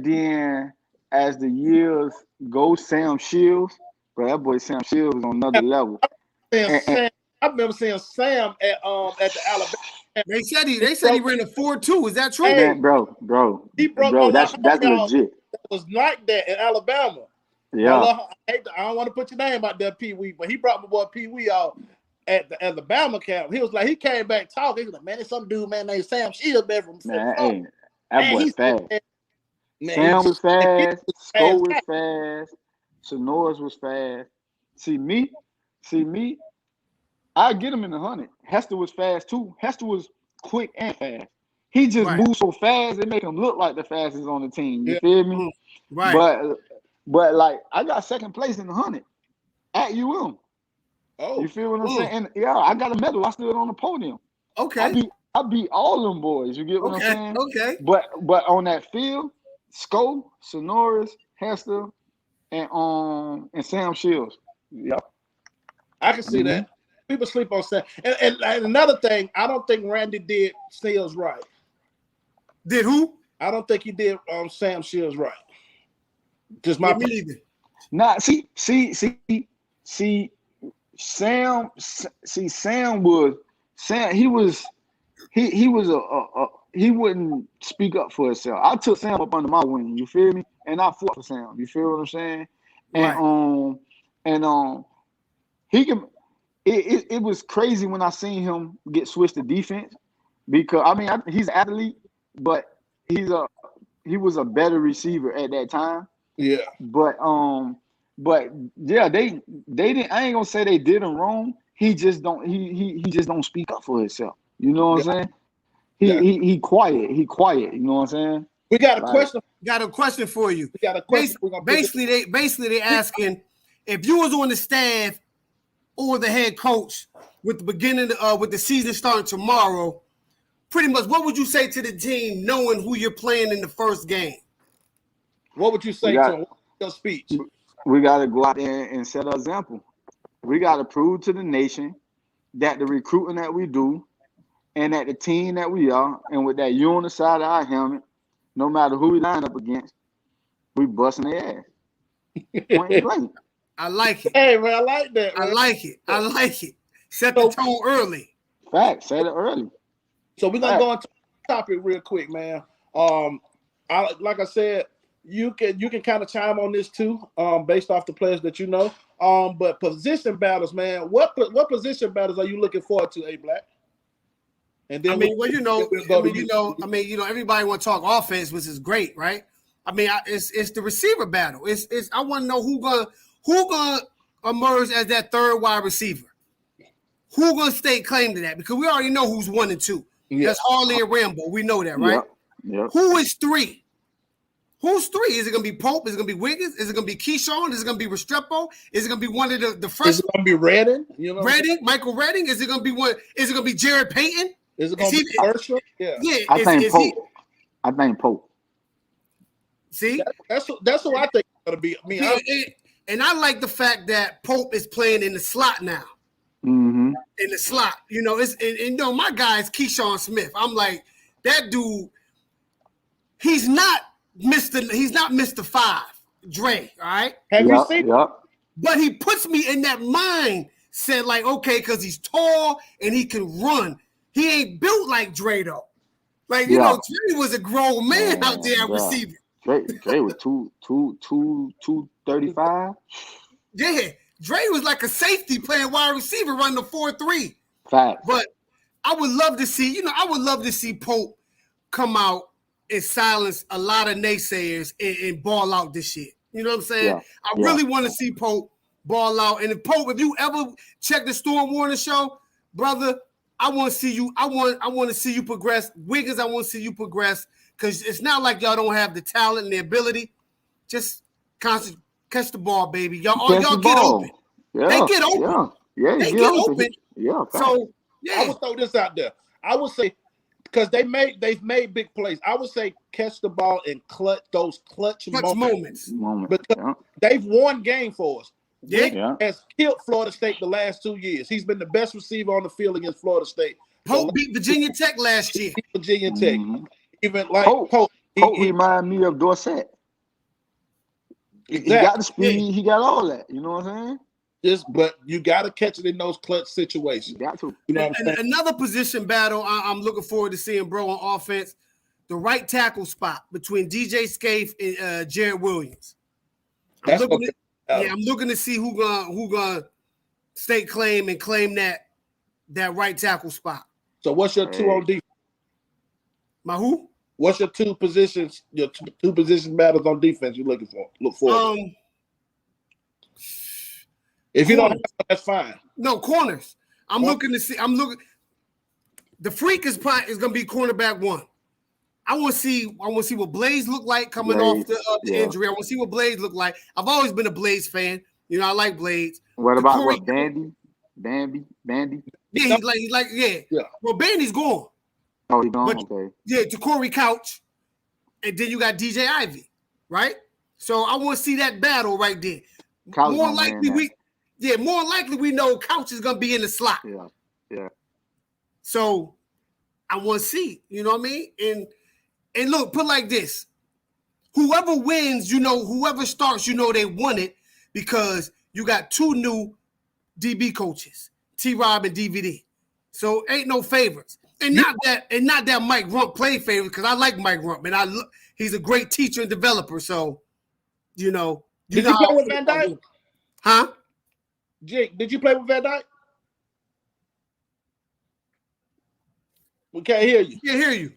then as the years go, Sam Shields, bro, that boy Sam Shields was on another level. I remember seeing Sam at the Alabama. They said he ran a 4.2. Is that true? Hey, bro, he broke that's legit. It was like that in Alabama. Yeah. I don't want to put your name out there, Pee Wee, but he brought my boy Pee Wee out at the Alabama camp. He was like, he came back talking. He was like, man, there's some dude, man, named Sam Shields, man, from that boy fast. Sam was fast. Sco was fast. Sonoris was fast. See me. I get him in the 100. Hester was fast too. Hester was quick and fast. He just moved so fast it make him look like the fastest on the team. You feel me? Right. But like I got second place in the 100 at UM. Oh, you feel what I'm saying? And yeah, I got a medal. I stood on the podium. Okay. I beat all them boys. You get what I'm saying? Okay. But on that field, Sco, Sonoris, Hester, and Sam Shields. Yep. I can see that. People sleep on Sam. And another thing, I don't think Randy did Shields right. Did who? I don't think he did Sam Shields right. Just my opinion. Nah, see, Sam he wouldn't speak up for himself. I took Sam up under my wing, you feel me? And I fought for Sam. You feel what I'm saying? Right. And he can. It was crazy when I seen him get switched to defense because I mean he's an athlete, but he was a better receiver at that time. Yeah. But yeah, they didn't. I ain't gonna say they did him wrong. He just don't. He just don't speak up for himself. You know what I'm saying? He quiet. He quiet. You know what I'm saying? We got a question. Got a question for you. We got a question. Basically, they asking if you was on the staff or the head coach with the beginning with the season starting tomorrow, pretty much what would you say to the team knowing who you're playing in the first game? What would you say to him? Your speech. We got to go out there and set an example. We got to prove to the nation that the recruiting that we do and that the team that we are, and with that U on the side of our helmet, no matter who we line up against, we busting their ass. Point blank. I like it. Hey, man, I like that. Man. I like it. Set the tone early. Fact. Set it early. So we're going to go into the topic real quick, man. Like I said, you can kind of chime on this too, based off the players that you know. But position battles, man. What position battles are you looking forward to, A-Black? And then everybody want to talk offense, which is great, right? I mean, it's the receiver battle. I want to know who gonna emerge as that third wide receiver. Who gonna stake claim to that? Because we already know who's 1 and 2. Yeah. That's Harley and Rambo. We know that, right? Yep. Who is 3? Who's three? Is it gonna be Pope? Is it gonna be Wiggins? Is it gonna be Keyshawn? Is it gonna be Restrepo? Is it gonna be one of the freshmen? Is it gonna be Redding? You know, Redding, Michael Redding? Is it gonna be one? Is it gonna be Jared Payton? Is it gonna be Herschel? Yeah. I think Pope. I think Pope. See, that's who I think it's gonna be. I mean, and I like the fact that Pope is playing in the slot now. Mm-hmm. In the slot, you know, and you know, my guy is Keyshawn Smith. I'm like, that dude. He's not Mr. 5, Dre. All right. Have you seen? Yep. But he puts me in that mindset, like, okay, because he's tall and he can run. He ain't built like Dre though. Like, you know, Dre was a grown man out there at receiver. Dre was 235. Yeah, Dre was like a safety playing wide receiver running the 4-3. Fact. But I would love to see, Pope come out and silence a lot of naysayers and ball out this shit. You know what I'm saying? Yeah. I really want to see Pope ball out. And if you ever check the StormWarning show, brother, I want to see you. I want to see you progress. Wiggins, I want to see you progress. Because it's not like y'all don't have the talent and the ability. Just catch the ball, baby. Y'all get open. Yeah, they get open. Yeah, they get open. Yeah. So yeah. I would throw this out there. I would say because they've made big plays. I would say catch the ball and clutch moments. Because they've won game for us. Yeah. Has killed Florida State the last 2 years. He's been the best receiver on the field against Florida State. Pope beat Virginia Tech last year. Virginia Tech. Mm-hmm. Even like Pope remind me of Dorsett. Exactly. He got the speed. He got all that. You know what I'm saying? But you got to catch it in those clutch situations. You got to. You know what I'm saying? Another position battle I'm looking forward to seeing, bro, on offense, the right tackle spot between DJ Scaife and Jared Williams. I'm looking to see who gonna stake claim and claim that right tackle spot. So what's your two on defense? My who? What's your two positions? Your two position battles on defense you're looking for? Look for. If you don't, that's fine. No corners. I'm looking to see. The freak is going to be cornerback 1. I want to see what Blaze look like coming off the injury. I want to see what Blaze look like. I've always been a Blaze fan. You know, I like Blaze. What about Bandy? Bandy? Yeah, he's like. Well, Bandy's gone. Oh, he's gone. Okay. Yeah, to Corey Couch, and then you got DJ Ivy, right? So I want to see that battle right there. Couch more likely we know Couch is gonna be in the slot. Yeah. So I want to see, you know what I mean? And look, put like this: whoever wins, whoever starts, they won it because you got 2 new DB coaches, T-Rob and DVD. So ain't no favorites. And not that Mike Rump played favorites, because I like Mike Rump, and he's a great teacher and developer. So, Did you play with Van Dyke? Huh? Jake, did you play with Van Dyke? We can't hear you. Can't hear you.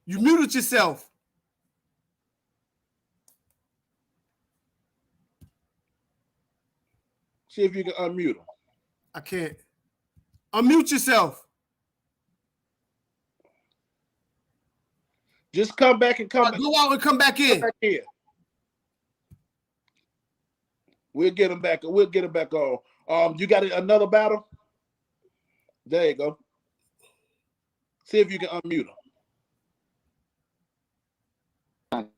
You muted yourself. See if you can unmute him. I can't. Unmute yourself. Just come back and come back. Go out and come back in. Come back here. We'll get him back. We'll get him back on. You got another battle? There you go. See if you can unmute him.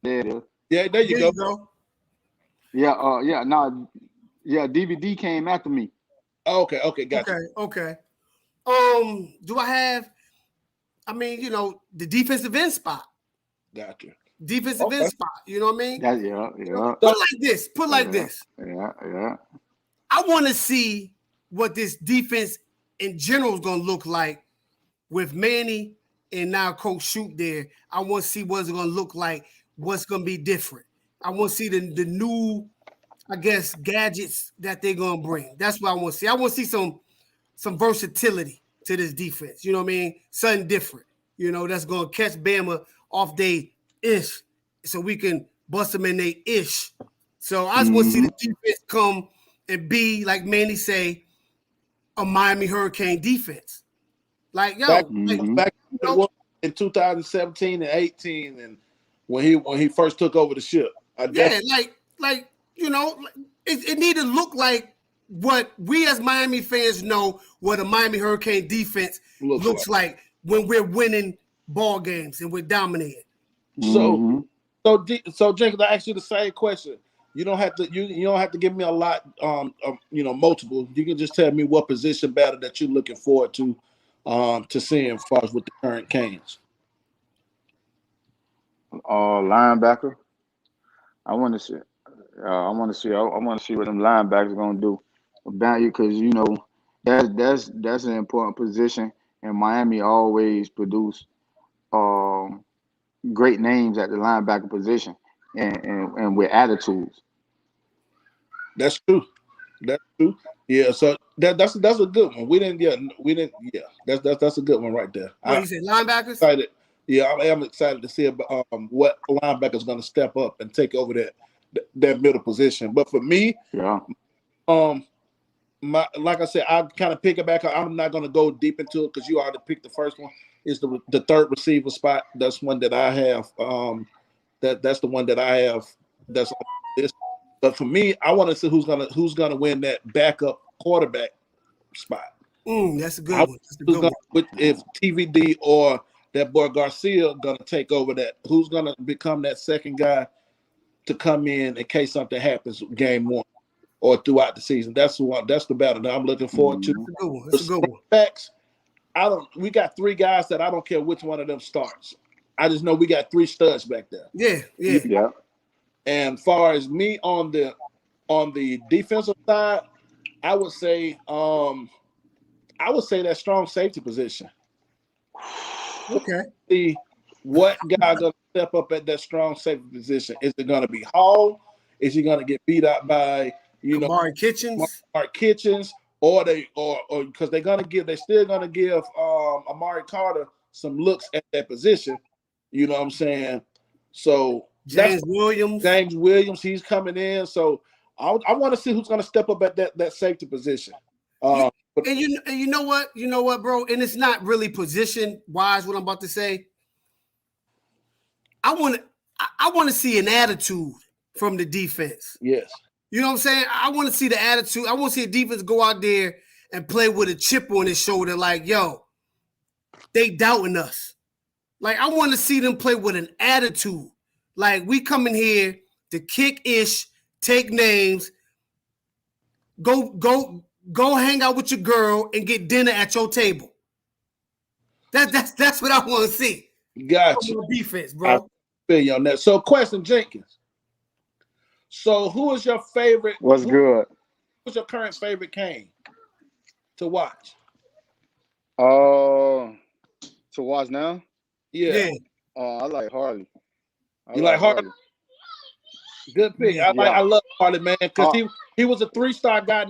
There it is. Yeah, there you go. Yeah, DVD came after me. Okay, gotcha. Okay. Do I have? I mean, the defensive end spot. Gotcha. Defensive end spot. You know what I mean? Yeah. Put like this. Yeah. I want to see what this defense in general is going to look like with Manny and now Coach Shoot there. I want to see what it's going to look like. What's going to be different. I want to see the new, I guess, gadgets that they're going to bring. That's what I want to see. I want to see some versatility to this defense. You know what I mean? Something different. That's going to catch Bama off they ish so we can bust them in they ish. So I just want to see the defense come and be, like Manny say, a Miami Hurricane defense. Like, yo. Back it was in 2017 and 18, and when he first took over the ship. Like it need to look like what we as Miami fans know what a Miami Hurricane defense looks like when we're winning ball games and we're dominating. So Jenkins, I asked you the same question. You don't have to you don't have to give me a lot multiple. You can just tell me what position battle that you're looking forward to seeing as far as with the current Canes. Linebacker. I want to see what them linebackers gonna do about you, because that's an important position, and Miami always produce great names at the linebacker position and with attitudes. That's true. Yeah, so that's a good one. We didn't. That's a good one right there. What you say, linebackers? Excited. Yeah, I am excited to see about what linebacker is going to step up and take over that middle position. But for me, like I said, I kind of pick it back. I'm not going to go deep into it because you already picked the first one. Is the third receiver spot? That's one that I have. That's the one that I have. That's on this. But for me, I want to see who's gonna win that backup quarterback spot. That's a good one. That's a good one. If TVD or that boy Garcia gonna take over that? Who's gonna become that second guy to come in case something happens game one or throughout the season? That's the battle that I'm looking forward to. That's a good one. Backs, we got three guys that I don't care which one of them starts. I just know we got three studs back there. Yeah. And far as me on the defensive side, I would say that strong safety position. Okay. See what guy gonna step up at that strong safety position? Is it gonna be Hall? Is he gonna get beat out by Amari Kitchens? Or because they're still gonna give Amari Carter some looks at that position. You know what I'm saying? So James Williams, he's coming in. So I want to see who's going to step up at that safety position. And you know what, bro? And it's not really position wise what I'm about to say. I want to see an attitude from the defense. Yes. You know what I'm saying? I want to see the attitude. I want to see a defense go out there and play with a chip on his shoulder, like, yo, they doubting us. Like, I want to see them play with an attitude. Like, we come in here to kick ish, take names, go hang out with your girl and get dinner at your table. That's what I want to see. Gotcha. Defense, bro. I feel you on that. So, question, Jenkins. So, who is your favorite? What's good? Who's your current favorite Cane to watch? To watch now? Yeah. I like Harley. You like Harley? Good pick. I love Harley, man, because he was a 3-star guy.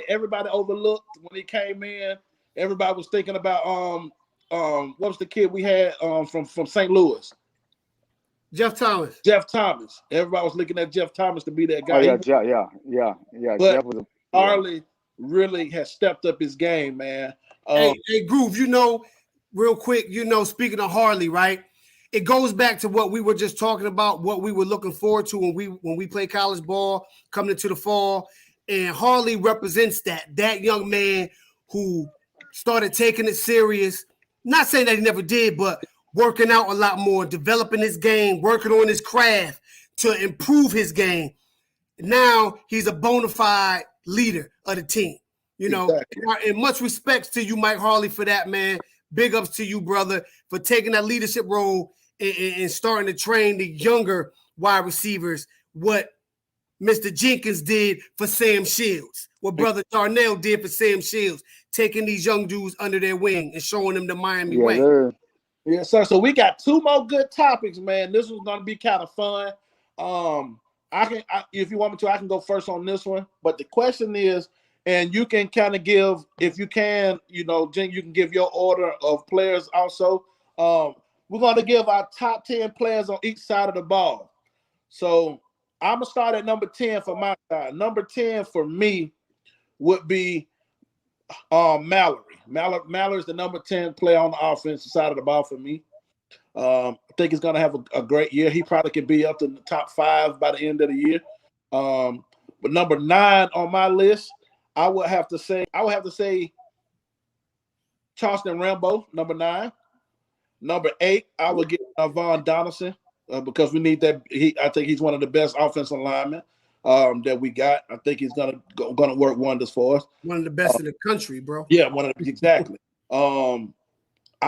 Everybody overlooked when he came in. Everybody was thinking about what was the kid we had from St. Louis? Jeff Thomas. Everybody was looking at Jeff Thomas to be that guy. Yeah. But Jeff was Harley really has stepped up his game, man. Hey, Groove, real quick, speaking of Harley, right? It goes back to what we were just talking about, what we were looking forward to when we play college ball coming into the fall. And Harley represents that young man who started taking it serious. Not saying that he never did, but working out a lot more, developing his game, working on his craft to improve his game. Now he's a bona fide leader of the team. Exactly. And much respects to you, Mike Harley, for that, man. Big ups to you, brother, for taking that leadership role and starting to train the younger wide receivers, what Mr. Jenkins did for Sam Shields, what Brother Darnell did for Sam Shields, taking these young dudes under their wing and showing them the Miami way. Yes, sir. So we got 2 more good topics, man. This was going to be kind of fun. If you want me to, I can go first on this one. But the question is, and you can kind of give, if you can, Jen, you can give your order of players also. We're going to give our top 10 players on each side of the ball. So I'm going to start at number 10 for my side. Number 10 for me would be Mallory. Mallory is the number 10 player on the offensive side of the ball for me. I think he's gonna have a great year. He probably could be up to the top 5 by the end of the year. But number 9 on my list, I would have to say Charleston Rambo, number 9. Number 8, I would get Von Donaldson because we need that. I think he's one of the best offensive linemen that we got. I think he's gonna work wonders for us. One of the best in the country, bro. Yeah, exactly. I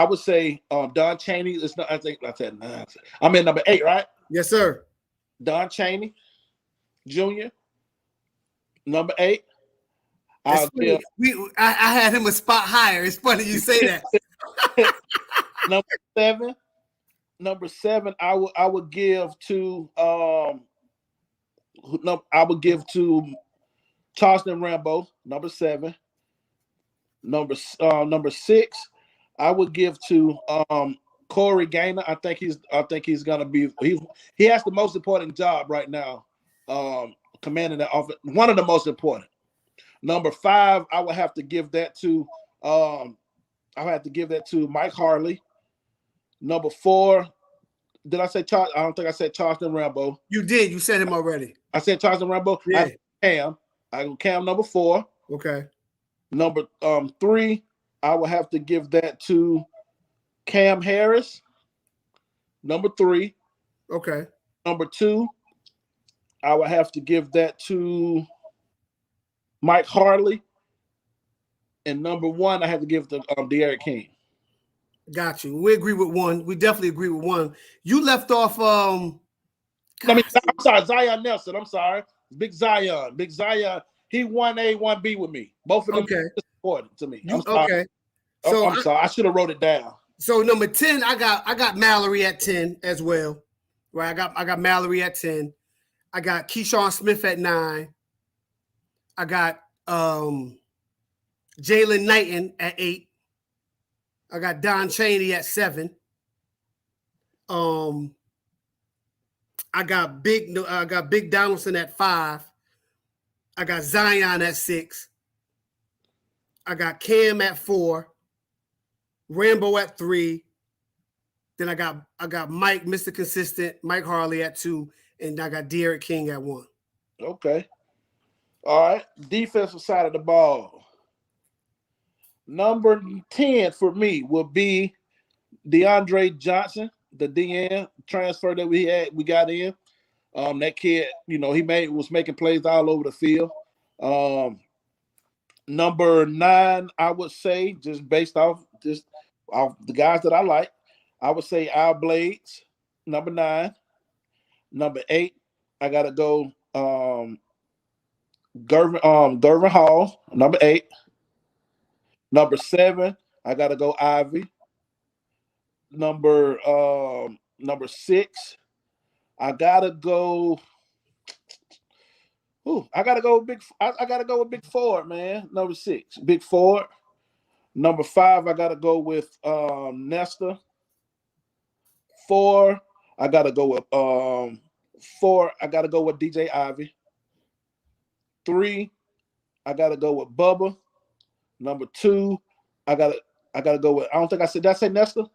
would say Don Chaney. It's not. I think I said 9. I'm in number 8, right? Yes, sir. Don Chaney, Jr. Number 8. I had him a spot higher. It's funny you say that. Number 7, I would give to Charleston Rambo, number 7. Number 6, I would give to Corey Gaynor. I think he's gonna be he has the most important job right now, commanding the offense. One of the most important. Number 5, I would have to give that to Mike Harley. Number 4, did I say Charles? I don't think I said Charleston Rambo. You did. You said him already. I said Charleston Rambo. Yeah. I go Cam number 4. Okay. Number 3, I would have to give that to Cam Harris. Number 3. Okay. Number 2, I would have to give that to Mike Harley. And number 1, I have to give to De'Aaron King. Got you. We agree with 1. We definitely agree with 1. You left off. I'm sorry, Zion Nelson. I'm sorry, Big Zion. He 1A, 1B with me. Both of them are important to me. I'm sorry. Okay. So I'm sorry. I should have wrote it down. So number 10, I got Mallory at 10 as well. Right. I got Mallory at 10. I got Keyshawn Smith at 9. I got Jalen Knighton at 8. I got Don Chaney at 7. I got Big Donaldson at 5. I got Zion at 6. I got Cam at 4. Rambo at 3. Then I got Mike, Mr. Consistent, Mike Harley at 2, and I got De'Aaron King at 1. Okay. All right. Defensive side of the ball. Number 10 for me will be DeAndre Johnson, the DN transfer that we got in. That kid, he was making plays all over the field. Number 9, I would say, just based off the guys that I like, I would say Al Blades, number 9. Number 8, I gotta go Gervin Hall, number 8. Number 7, I gotta go Ivy. Number 6, I gotta go. I gotta go with Big Ford, man. Number 6, Big Ford. Number 5, I gotta go with Nesta. 4, I gotta go with DJ Ivy. 3, I gotta go with Bubba. Number 2, I gotta go with. I don't think I said. Did I say Nesta?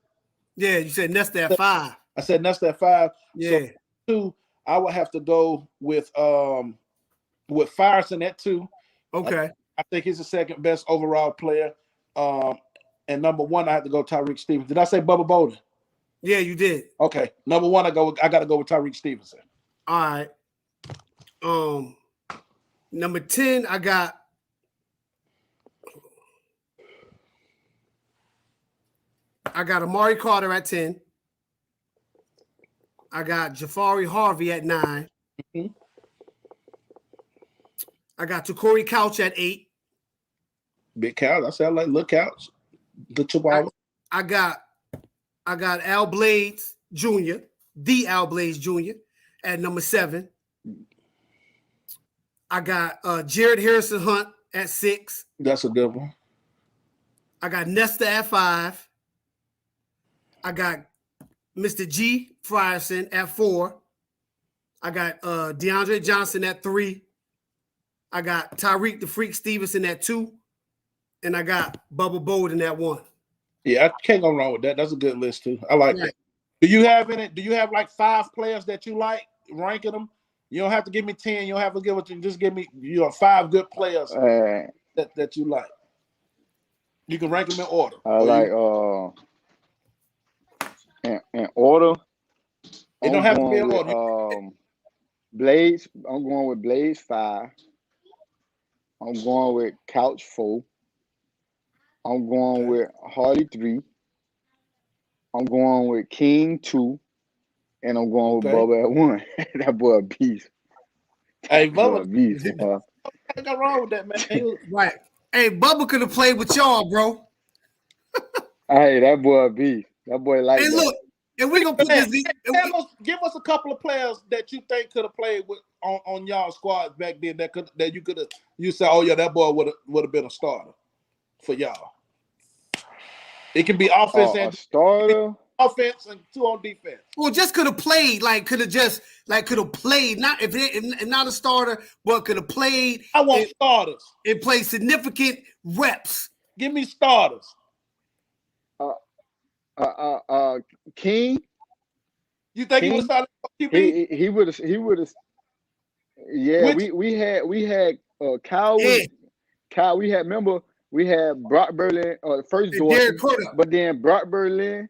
Yeah, you said Nesta at 5. I said Nesta at 5. Yeah. So 2, I would have to go with Firesen at 2. Okay. I think he's the second best overall player. And number 1, I have to go Tyreek Stevens. Did I say Bubba Bolden? Yeah, you did. Okay. Number 1, I gotta go with Tyreek Stevenson. All right. Number 10, I got Amari Carter at 10. I got Jafari Harvey at 9. Mm-hmm. I got Takori Couch at 8. Big Couch. I sound like Little Couch. The Chihuahua. I got Al Blades Jr., the Al Blades Jr. at number 7. I got Jared Harrison Hunt at 6. That's a good one. I got Nesta at 5. I got Mr. G. Frierson at 4. I got DeAndre Johnson at 3. I got Tyreek the Freak Stevenson at 2. and I got Bubba Bolden at 1. Yeah, I can't go wrong with that. That's a good list too. I like that. Do you have like 5 players that you like, ranking them? You don't have to give me 10. You don't have to give it. Just give me 5 good players that you like. You can rank them in order. I like in order. It don't have to be in order. Blades. I'm going with Blades 5. I'm going with Couch 4. I'm going with Harley 3. I'm going with King 2. And I'm going with Bubba at 1. That boy a beast. Hey, Bubba. A beast. Ain't nothing wrong with that, man. Right. Hey, Bubba could have played with y'all, bro. Hey, that boy a beast. That boy like Hey, that. look. And we're going to put this... Give us a couple of players that you think could have played with on y'all squads back then that you could have... You said, oh, yeah, that boy would have been a starter for y'all. It can be offense and... A starter? Offense and 2 on defense. Well, just could have played, could have played, not a starter, but could have played. I want starters. And played significant reps. Give me starters. King. You think King? he would start QB? He would have. Yeah, we had Kyle. Yeah. Kyle, we had Brock Berlin, first Dorsey, but then Brock Berlin.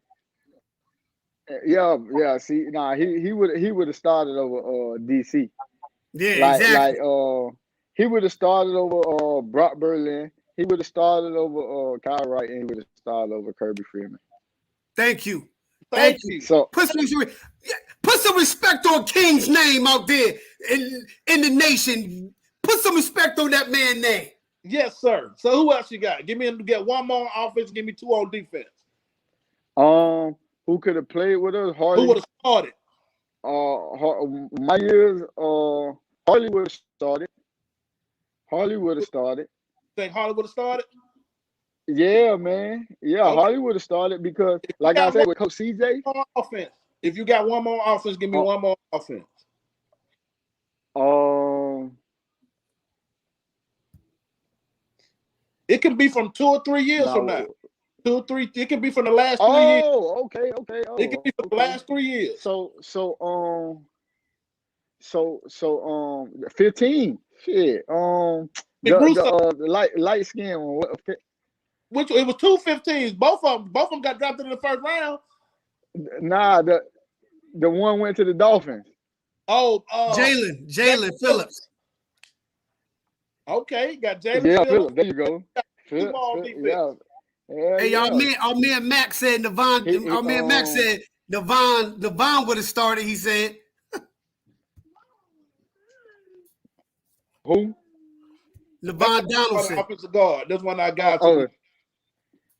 Yeah. See, he would have started over DC. Yeah, exactly. He would have started over Brock Berlin. He would have started over Kyle Wright, and he would have started over Kirby Freeman. Thank you. So put some respect on King's name out there in the nation. Put some respect on that man's name. Yes, sir. So who else you got? Get 1 more on offense. Give me 2 on defense. Who could have played with us? Harley. Who would have started? My years. Harley would have started. Think Harley would have started? Yeah, man. Yeah, okay. Harley would have started because, like I said, with Coach CJ. Offense. If you got 1 more offense, give me 1 more offense. It can be from 2 or 3 years from now. 2 or 3. It can be from the last 3 years. Okay. It can be from the last 3 years. So 15. Shit. The light skin one. Okay. Which it was 2 15s. Both of them got drafted in the first round. Nah, the one went to the Dolphins. Jalen Phillips. Okay, got Jalen Phillips. There you go. Hey, our man Max said Nevon. Our man Max said Nevon would have started. He said. Who? Levon Donaldson. Offensive guard. This one I got.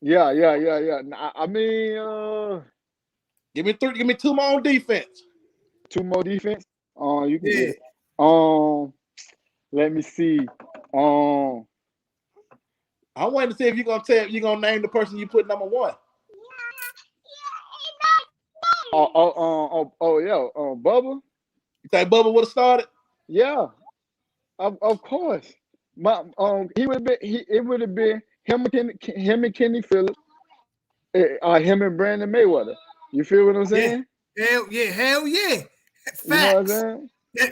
Yeah. I mean, give me 2 more on defense. 2 more defense. You can get it. Let me see. I'm waiting to see if you're gonna name the person you put number 1. Bubba. You think Bubba would have started? Yeah, of course. It would have been him and Kenny Phillips, him and Brandon Mayweather. You feel what I'm saying? Hell yeah. Facts.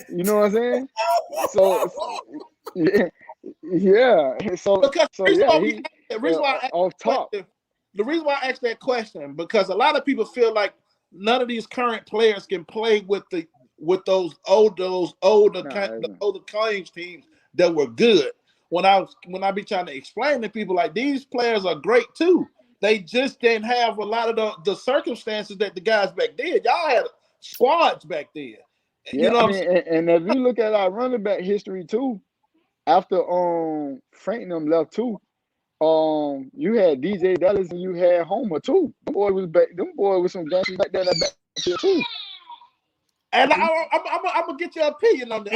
You know what I'm saying? So yeah. The reason why I asked that question, because a lot of people feel like none of these current players can play with those older Kings teams that were good. When I be trying to explain to people, like, these players are great too. They just didn't have a lot of the circumstances that the guys back then. Y'all had squads back then. Yeah, and if you look at our running back history too, after Frank and them left too, you had DJ Dallas and you had Homer too. Them boy was some gangsters back there back here too. And I'm gonna get your opinion on this.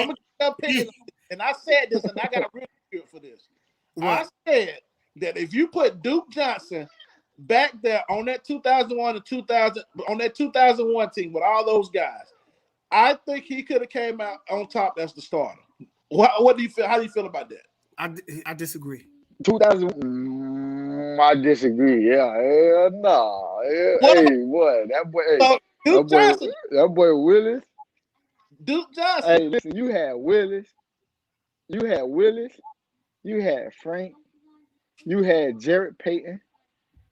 And I said this, and I got a real feel for this. Right. I said that if you put Duke Johnson back there on that 2001 to 2000 on that 2001 team with all those guys, I think he could have came out on top as the starter. What do you feel? How do you feel about that? I disagree. 2000. I disagree. Yeah, no. Hey, what? That boy, So Duke Johnson. That boy Willis. Duke Johnson. Hey, listen, you had Willis, you had Frank, you had Jarrett Payton,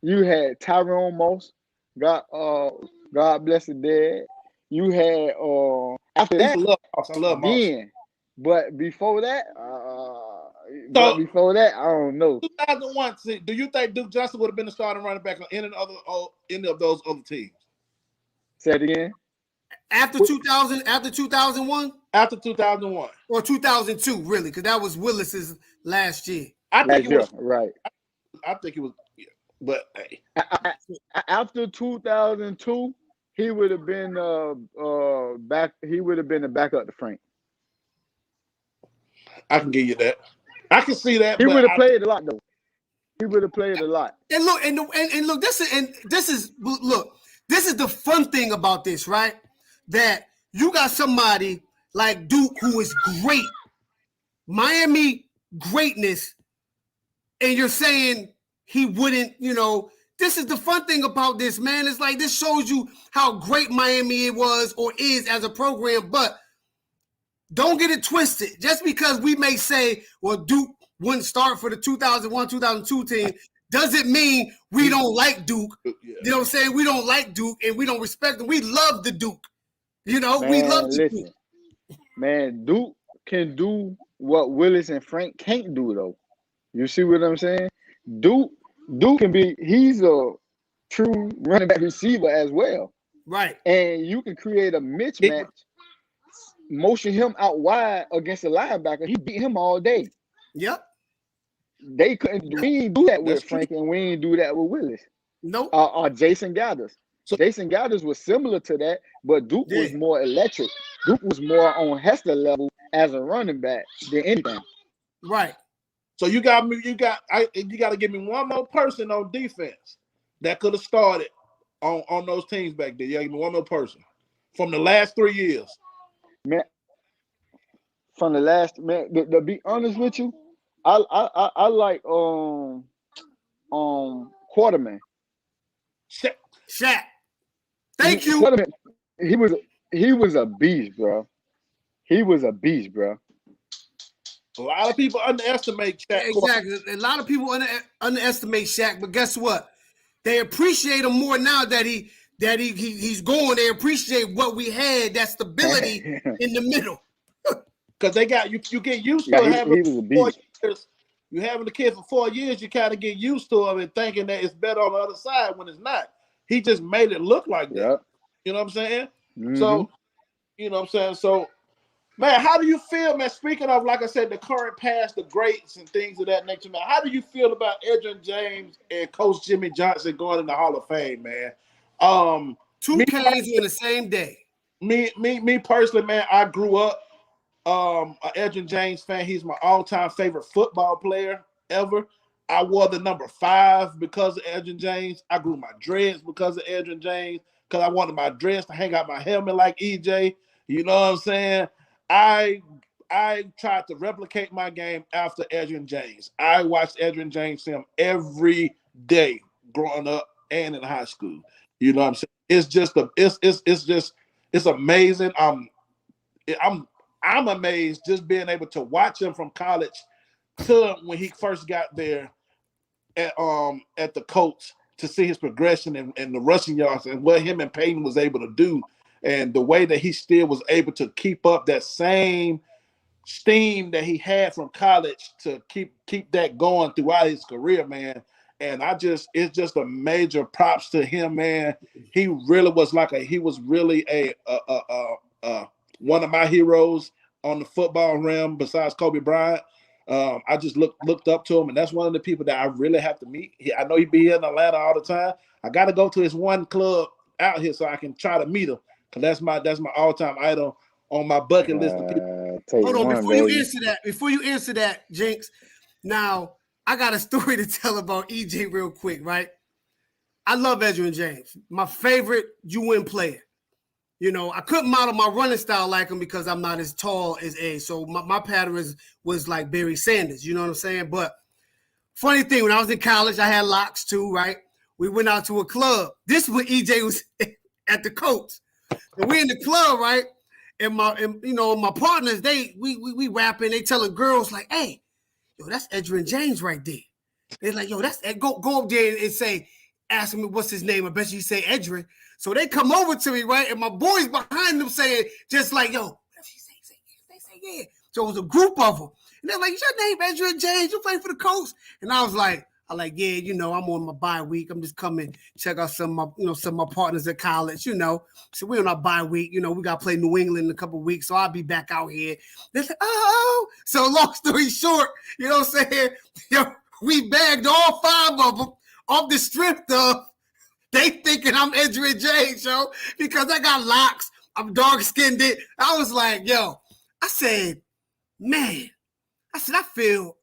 you had Tyrone Moss. God bless the dead. You had after I that, love Moss. then, but before that, I don't know. 2001. Do you think Duke Johnson would have been the starting running back on any of those other teams? Say it again. After 2000, after 2001? After 2001. Or 2002, really, because that was Willis's last year. I think it was right. I think it was, but hey. After 2002, he would have been back. He would have been the backup to Frank. I can give you that. I can see that. He would have played a lot though. He would have played a lot. And look, this is the fun thing about this, right? That you got somebody like Duke who is great, Miami greatness, and you're saying he wouldn't, this is the fun thing about this, man. It's like this shows you how great Miami was or is as a program, but don't get it twisted. Just because we may say, well, Duke wouldn't start for the 2001, 2002 team, doesn't mean we don't like Duke. Yeah. You know what I'm saying? We don't like Duke and we don't respect him. We love the Duke. We love the Duke. Man, Duke can do what Willis and Frank can't do, though. You see what I'm saying? Duke can he's a true running back receiver as well. Right. And you can create a mismatch, motion him out wide against a linebacker. He beat him all day. Yep. We didn't do that with Frank, and we didn't do that with Willis. Nope. Jason Gathers. So Jason Gathers was similar to that, but Duke was more electric. Duke was more on Hester level as a running back than anything. Right. So you got to give me one more person on defense that could have started on those teams back there. You got to give me one more person from the last 3 years. Man, from the last to be honest with you, I like Quarterman. Shaq. Thank you. Quarterman, he was a beast, bro. He was a beast, bro. A lot of people underestimate Shaq. Exactly. A lot of people underestimate Shaq, but guess what? They appreciate him more now that he's going. They appreciate what we had, that stability in the middle. Because they got you get used to having 4 years. You having the kid for 4 years, you kind of get used to him and thinking that it's better on the other side when it's not. He just made it look like that. Yep. You know what I'm saying? Mm-hmm. So, you know what I'm saying? So, man, how do you feel, man? Speaking of, like I said, the current past, the greats and things of that nature, man, how do you feel about Edgerrin James and Coach Jimmy Johnson going in the Hall of Fame, man? Two K's on the same day. Me personally, man, I grew up an Edgerrin James fan. He's my all-time favorite football player ever. I wore the number 5 because of Edgerrin James. I grew my dreads because of Edgerrin James because I wanted my dreads to hang out my helmet like EJ. You know what I'm saying? I tried to replicate my game after Edgerrin James. I watched Edgerrin James film every day growing up and in high school. You know what I'm saying? It's amazing. I'm amazed just being able to watch him from college to when he first got there at the Colts to see his progression and the rushing yards and what him and Peyton was able to do. And the way that he still was able to keep up that same steam that he had from college to keep that going throughout his career, man. And it's just a major props to him, man. He really was really a one of my heroes on the football realm besides Kobe Bryant. I just looked up to him, and that's one of the people that I really have to meet. I know he be here in Atlanta all the time. I got to go to his one club out here so I can try to meet him. Cause that's my all-time idol on my bucket list of people. Hold on, before you answer that, Jinx. Now I got a story to tell about EJ real quick, right? I love Edgerrin James, my favorite UN player. You know, I couldn't model my running style like him because I'm not as tall as A. So my pattern was like Barry Sanders. You know what I'm saying? But funny thing, when I was in college, I had locks too, right? We went out to a club. This was when EJ was at the Coats. And we in the club, right? And my partners, we rapping, they telling girls like, hey, yo, that's Edgerrin James right there. They're like, yo, that's go up there and say, ask him what's his name. I bet you say Edgerrin. So they come over to me, right? And my boys behind them saying, just like, yo, what if she say they say yeah. So it was a group of them. And they're like, is your name Edgerrin James? You play for the Colts? And I was like, yeah, you know, I'm on my bye week. I'm just coming check out some of my partners at college, you know. So we're on our bye week. You know, we got to play New England in a couple of weeks, so I'll be back out here. They're like, oh. So long story short, you know what I'm saying? Yo, we bagged all 5 of them off the strip of they thinking I'm Edgerrin James, yo, because I got locks. I'm dark-skinned. I was like, yo, I said, man, I feel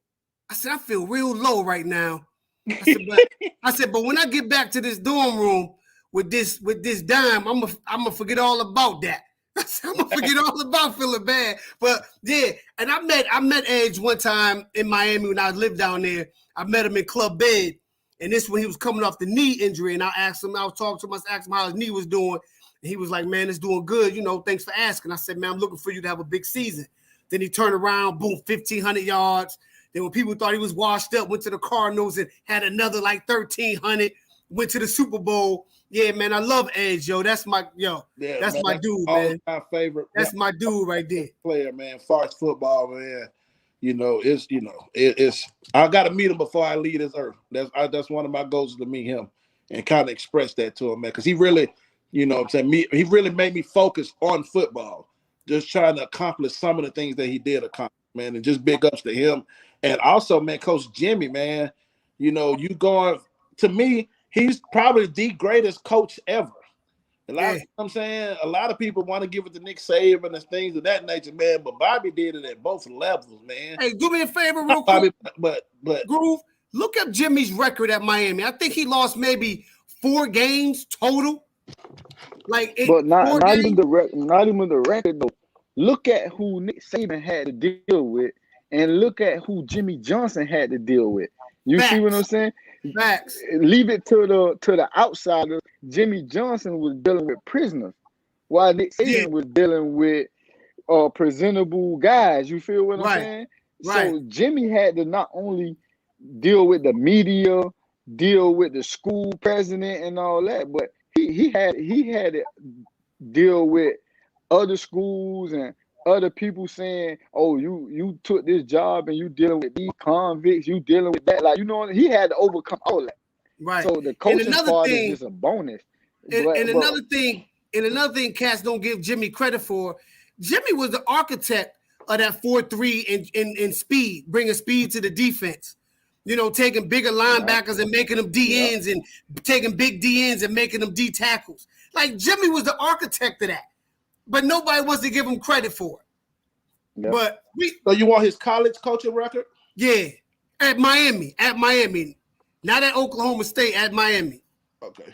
real low right now. I said, but when I get back to this dorm room with this dime, I'm gonna forget all about that. I said, I'm gonna forget all about feeling bad. But yeah, and I met Edge one time in Miami when I lived down there. I met him in Club Bed, and this when he was coming off the knee injury. And I was talking to him, I asked him how his knee was doing, and he was like, man, it's doing good. You know, thanks for asking. I said, man, I'm looking for you to have a big season. Then he turned around, boom, 1,500 yards. Then when people thought he was washed up, went to the Cardinals and had another like 1,300, went to the Super Bowl. Yeah, man, I love Edge, yo. That's my dude, man. My favorite. That's my dude right there. Player, man. Farce football, man. It's I got to meet him before I leave this earth. That's one of my goals, to meet him and kind of express that to him, man. Because he really, he really made me focus on football, just trying to accomplish some of the things that he did accomplish, man. And just big ups to him. And also, man, Coach Jimmy, man, to me, he's probably the greatest coach ever. You know what I'm saying? A lot of people want to give it to Nick Saban and things of that nature, man, but Bobby did it at both levels, man. Hey, do me a favor real quick. But Groove, look up Jimmy's record at Miami. I think he lost maybe 4 games total. But not even the record though. Look at who Nick Saban had to deal with, and look at who Jimmy Johnson had to deal with. You see what I'm saying? Facts. Leave it to the outsiders. Jimmy Johnson was dealing with prisoners, while Nick Saban was dealing with presentable guys. You feel what I'm saying? Right. So Jimmy had to not only deal with the media, deal with the school president and all that, but he had to deal with other schools and other people saying, "Oh, you took this job and you dealing with these convicts, you dealing with that." Like, he had to overcome all that. Right. So the coaching part is just a bonus. Another thing, cats don't give Jimmy credit for. Jimmy was the architect of that 4-3 in speed, bringing speed to the defense. Taking bigger linebackers and making them D ends, and taking big D ends and making them D tackles. Like, Jimmy was the architect of that. But nobody wants to give him credit for it. Yep. But so you want his college coaching record? Yeah, at Miami, not at Oklahoma State, at Miami. Okay.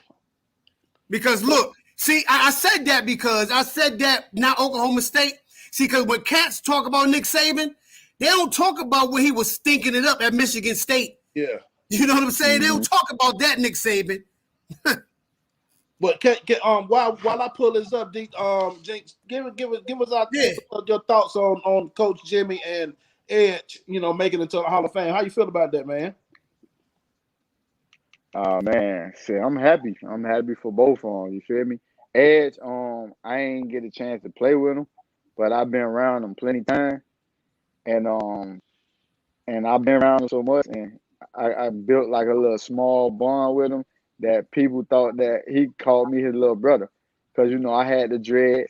Because look, see, I said that not Oklahoma State. See, because when cats talk about Nick Saban, they don't talk about when he was stinking it up at Michigan State. Yeah. You know what I'm saying? Mm-hmm. They don't talk about that Nick Saban. But while I pull this up, Jinx, give us your thoughts on Coach Jimmy and Edge, making it to the Hall of Fame. How you feel about that, man? Man, see, I'm happy. I'm happy for both of them. You feel me? Edge, I ain't get a chance to play with him, but I've been around him plenty times, and I've been around him so much, and I built like a little small bond with him, that people thought that he called me his little brother, because I had the dread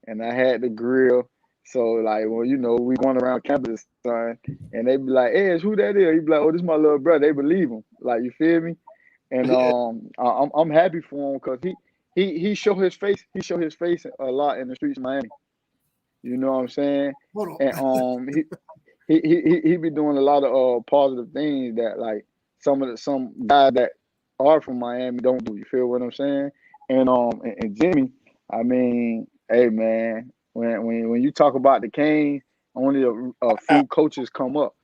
and I had the grill. So like, well, we going around campus, son, and they be like, "Edge, who that is?" He be like, "Oh, this is my little brother." They believe him, like, you feel me? And I'm happy for him, because he show his face. He show his face a lot in the streets of Miami. You know what I'm saying? And he be doing a lot of positive things that like some guys that are from Miami don't do. You feel what I'm saying? And Jimmy, I mean, hey man, when you talk about the Canes, only a few coaches come up.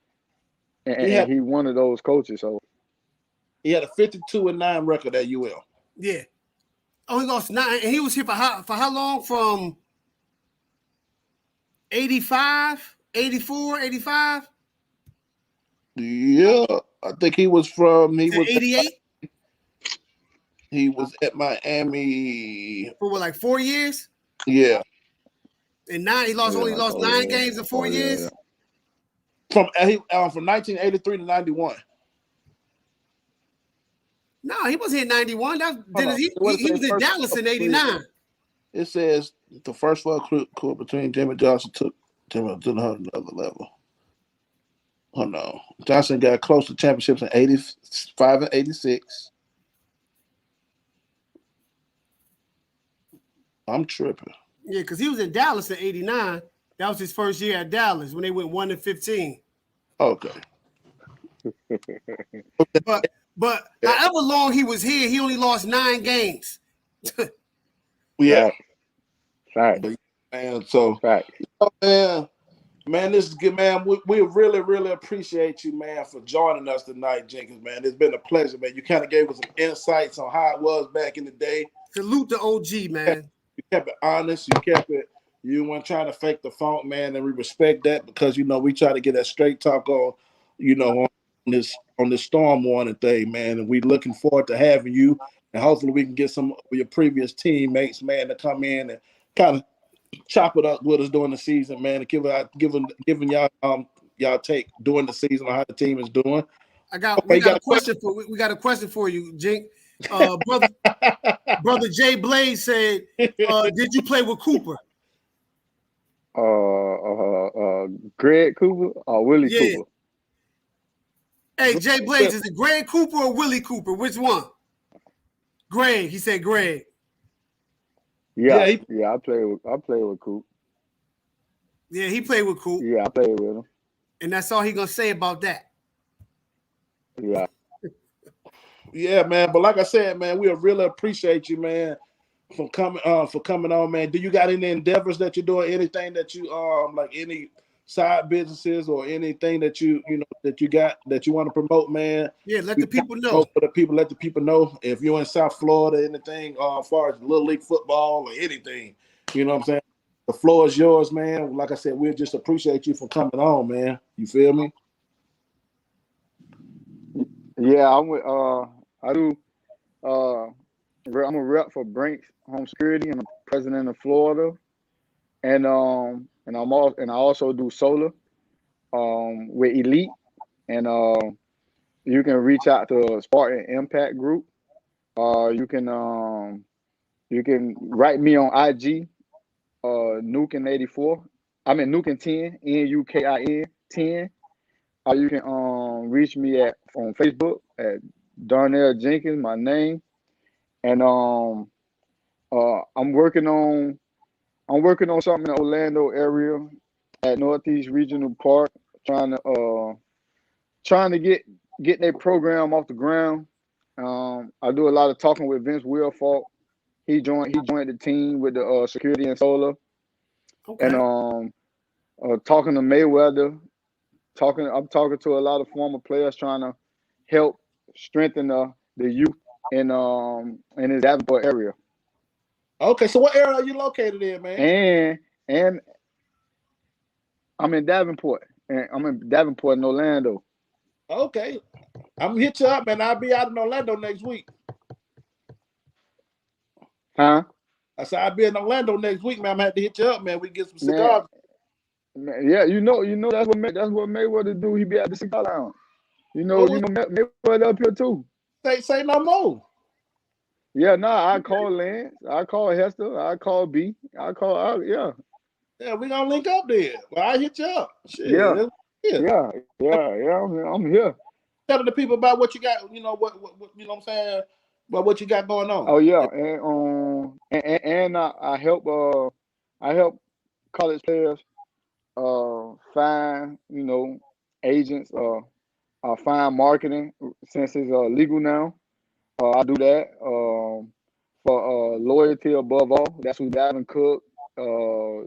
and he one of those coaches. So he had a 52-9 record at UL. Yeah. Oh, he lost 9. And he was here for how long? From 85, 84, 85? Yeah, I think he was 88? He was at Miami For what, like 4 years? Yeah. And 9, he only lost 9 games in 4 years? Yeah. From 1983 to 91. No, he wasn't in 91. He was in Dallas in 89. It says the first four court between Jimmy Johnson took Jimmy to another level. Oh no. Johnson got close to championships in 85 and 86. I'm tripping. Yeah, because he was in Dallas in 89. That was his first year at Dallas when they went 1-15. Okay. But however long he was here, he only lost 9 games. Yeah. Right. Man, so right. Man, this is good, man. We really, really appreciate you, man, for joining us tonight, Jenkins, man. It's been a pleasure, man. You kind of gave us some insights on how it was back in the day. Salute the OG, man. You kept it honest. You weren't trying to fake the funk, man, and we respect that because, we try to get that straight talk on, on this StormWarning thing, man. And we're looking forward to having you, and hopefully we can get some of your previous teammates, man, to come in and kind of chop it up with us during the season, man, and giving y'all take during the season on how the team is doing. We got a question for you, Jink. Brother Jay Blaze said, did you play with Cooper? Greg Cooper or Willie Cooper? Hey, Jay Blaze, is it Greg Cooper or Willie Cooper? Which one? Greg. He said Greg. Yeah, I played with Coop. Yeah, he played with Coop. Yeah, I played with him. And that's all he gonna say about that. Yeah. Yeah, man. But like I said, man, we really appreciate you, man, for coming on, man. Do you got any endeavors that you're doing? Anything that you like any side businesses or anything that you got that you want to promote, man? Yeah, let the people know. Let the people know if you're in South Florida, anything as far as Little League football or anything. You know what I'm saying? The floor is yours, man. Like I said, we just appreciate you for coming on, man. You feel me? Yeah, I'm a rep for Brinks Home Security, and I'm president of Florida, and I also do solar with Elite, and you can reach out to Spartan Impact Group. You can write me on IG, Nukin84. I mean Nukin10, Nukin 10. You can reach me on Facebook at Darnell Jenkins, my name, and I'm working on something in the Orlando area at Northeast Regional Park, trying to get their program off the ground. I do a lot of talking with Vince Wilfork. He joined the team with the security and solar, okay. And talking to Mayweather. I'm talking to a lot of former players, trying to help strengthen the youth in his Davenport area. Okay, so what area are you located in, man? And I'm in Davenport. And I'm in Davenport in Orlando. Okay. I'm gonna hit you up, man. I'll be out in Orlando next week. Huh? I said I'll be in Orlando next week, man. I'm gonna have to hit you up, man. We can get some cigars. Man, yeah, that's what Mayweather do. He be at the cigar lounge. Mayweather up here too. Say no more. Yeah, I call Lance. I call Hester. I call B. Yeah. Yeah, we gonna link up there. Well, I hit you up. Shit. Yeah. I'm here. Tell the people about what you got. What you know what I'm saying. About what you got going on. Oh yeah, and I help college players find agents find marketing since it's legal now. I do that for loyalty above all. That's who Davin Cook,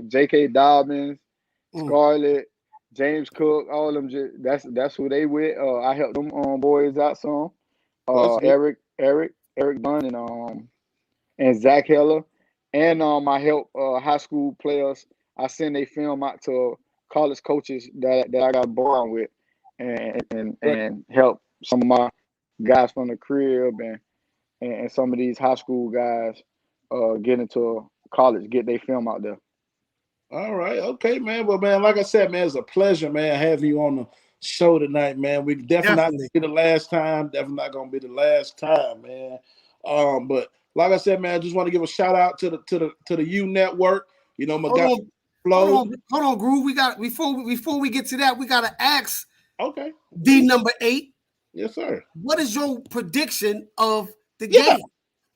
J.K. Dobbins, Scarlett, James Cook, all of them. That's who they with. I helped them boys out some. Eric Dunn and Zach Heller, and I help high school players. I send a film out to college coaches that I got born with, and help some of my guys from the crib and some of these high school guys get into college, get their film out there. All right, okay, man. Well, man, like I said, man, it's a pleasure, man, having you on the show tonight, man. We definitely not gonna be the last time. Definitely not gonna be the last time, man. But like I said, man, I just want to give a shout out to the U Network. You know, my guy Flo. Hold on, Groove. We got before we get to that, we gotta ask. Okay. D number 8. Yes, sir. What is your prediction of the game?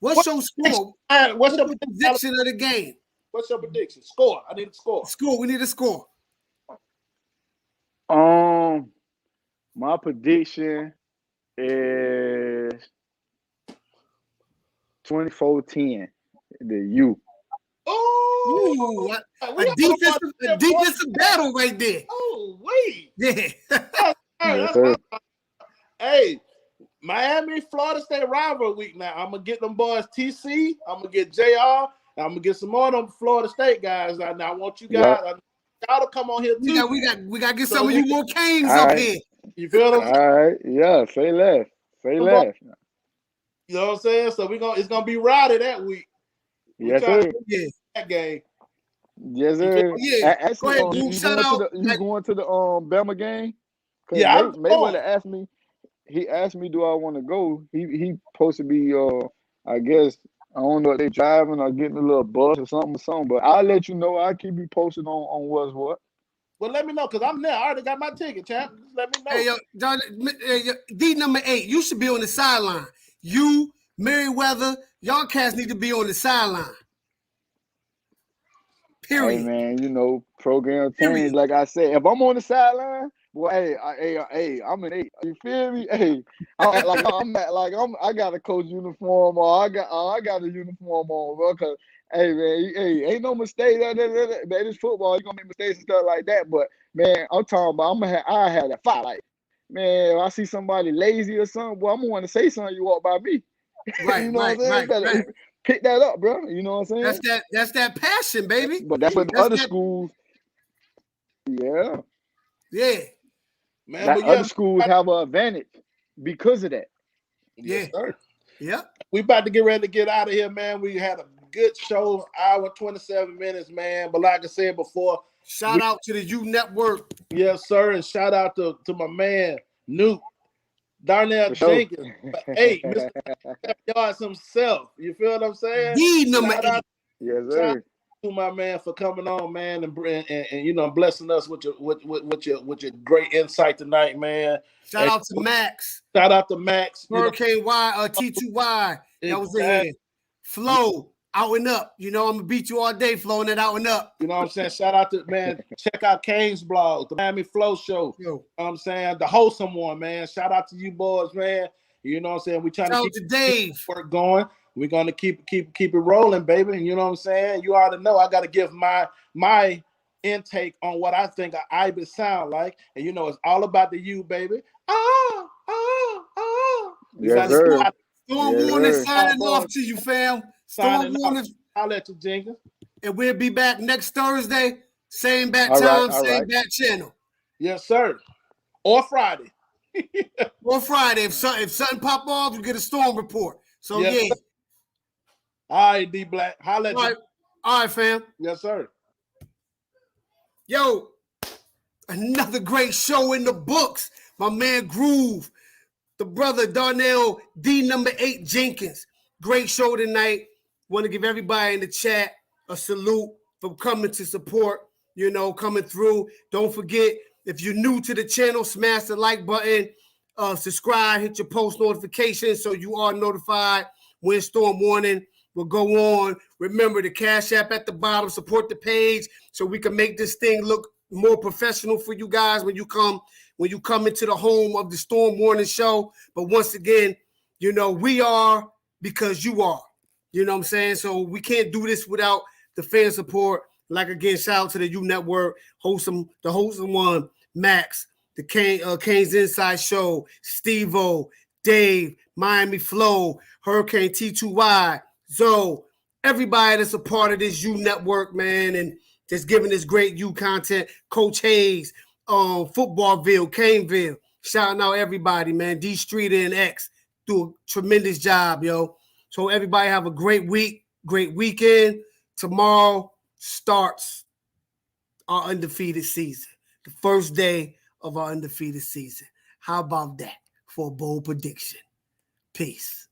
What's your score? What's your prediction of the game? What's your prediction? Score. I need a score. Score. We need a score. My prediction is 24-10. The U. Oh, a defensive battle right there. Oh, wait. Yeah. Yes, hey, Miami, Florida State rivalry week now. I'm going to get them boys TC. I'm going to get JR. I'm going to get some more of them Florida State guys. Now, I want you guys, y'all to come on here too. We got to get some of you more Canes up here. You feel what I'm saying? All right. Yeah, say less. Say less. You know what I'm saying? So it's gonna be rowdy that week. Yes, sir. That game. Yes, sir. Yeah. Actually, Go ahead, shout out. You going to the Bama game? Yeah, Mayweather asked me. He asked me, do I want to go? He supposed to be I guess I don't know if they driving or getting a little bus or something. But I'll let you know. I'll keep you posted on what's what. Well, let me know because I'm there. I already got my ticket, champ. Just let me know. Hey, John, D number 8, you should be on the sideline. You, Merriweather, y'all cats need to be on the sideline. Period. Hey, man, you know, program change. Like I said, if I'm on the sideline, boy, hey, I'm an 8. You feel me? Hey, I got a coach uniform or I got a uniform on, bro. Cause hey, man, ain't no mistake. That is football. You're gonna make mistakes and stuff like that. But man, I'm talking about I have that fight. Like, man, if I see somebody lazy or something, boy, I'm gonna want to say something. You walk by me. Right, you know what I'm saying? Right. Pick that up, bro. You know what I'm saying? That's that passion, baby. But that's what the other schools. Yeah. Yeah. Man, but other schools have an advantage because of that. Yes, sir. Yeah. We about to get ready to get out of here, man. We had a good show, hour 27 minutes, man. But like I said before, shout out to the U Network. Yes, sir. And shout out to my man, Newt Darnell Jenkins. Hey, Mr. Yards himself. You feel what I'm saying? D number 8. Yes, sir. To my man for coming on, man, and you know, blessing us with your great insight tonight, man. Shout out to Max. Shout out to Max. Hurricane T2Y. That was in here. Flo, out and up. You know, I'm gonna beat you all day, flowing it out and up. You know what I'm saying? Shout out to, man, check out Kane's blog, the Miami Flow Show. You know what I'm saying? The wholesome one, man. Shout out to you boys, man. You know what I'm saying? We trying to keep Dave work going. We're gonna keep it rolling, baby. And you know what I'm saying? You already know I gotta give my intake on what I think an Ibis sound like. And you know it's all about the U, baby. Yes, sir. StormWarning signing off to you, fam. StormWarning. I'll let you jingle. And we'll be back next Thursday. Same bat time, same bat channel. Yes, sir. Or Friday. Or Friday. If something pop off, you get a storm report. So yeah. All right, D Black. Holla at you. All right, fam. Yes, sir. Yo, another great show in the books. My man Groove, the brother Darnell D number 8 Jenkins. Great show tonight. Want to give everybody in the chat a salute for coming to support, you know, coming through. Don't forget, if you're new to the channel, smash the like button, subscribe, hit your post notifications so you are notified when StormWarning will go on. Remember the Cash App at the bottom. Support the page so we can make this thing look more professional for you guys when you come into the home of the StormWarning show. But once again, you know, we are because you are. You know what I'm saying? So we can't do this without the fan support. Like, again, shout out to the U Network, the wholesome one. Max, the Kane's Inside Show, Steve-O, Dave, Miami Flow, Hurricane T2Y, Zoe, everybody that's a part of this U network, man, and just giving this great U content. Coach Hayes, Footballville, Caneville, shouting out everybody, man. D Streeter and X do a tremendous job, yo. So everybody have a great week, great weekend. Tomorrow starts our undefeated season, the first day of our undefeated season. How about that for a bold prediction? Peace.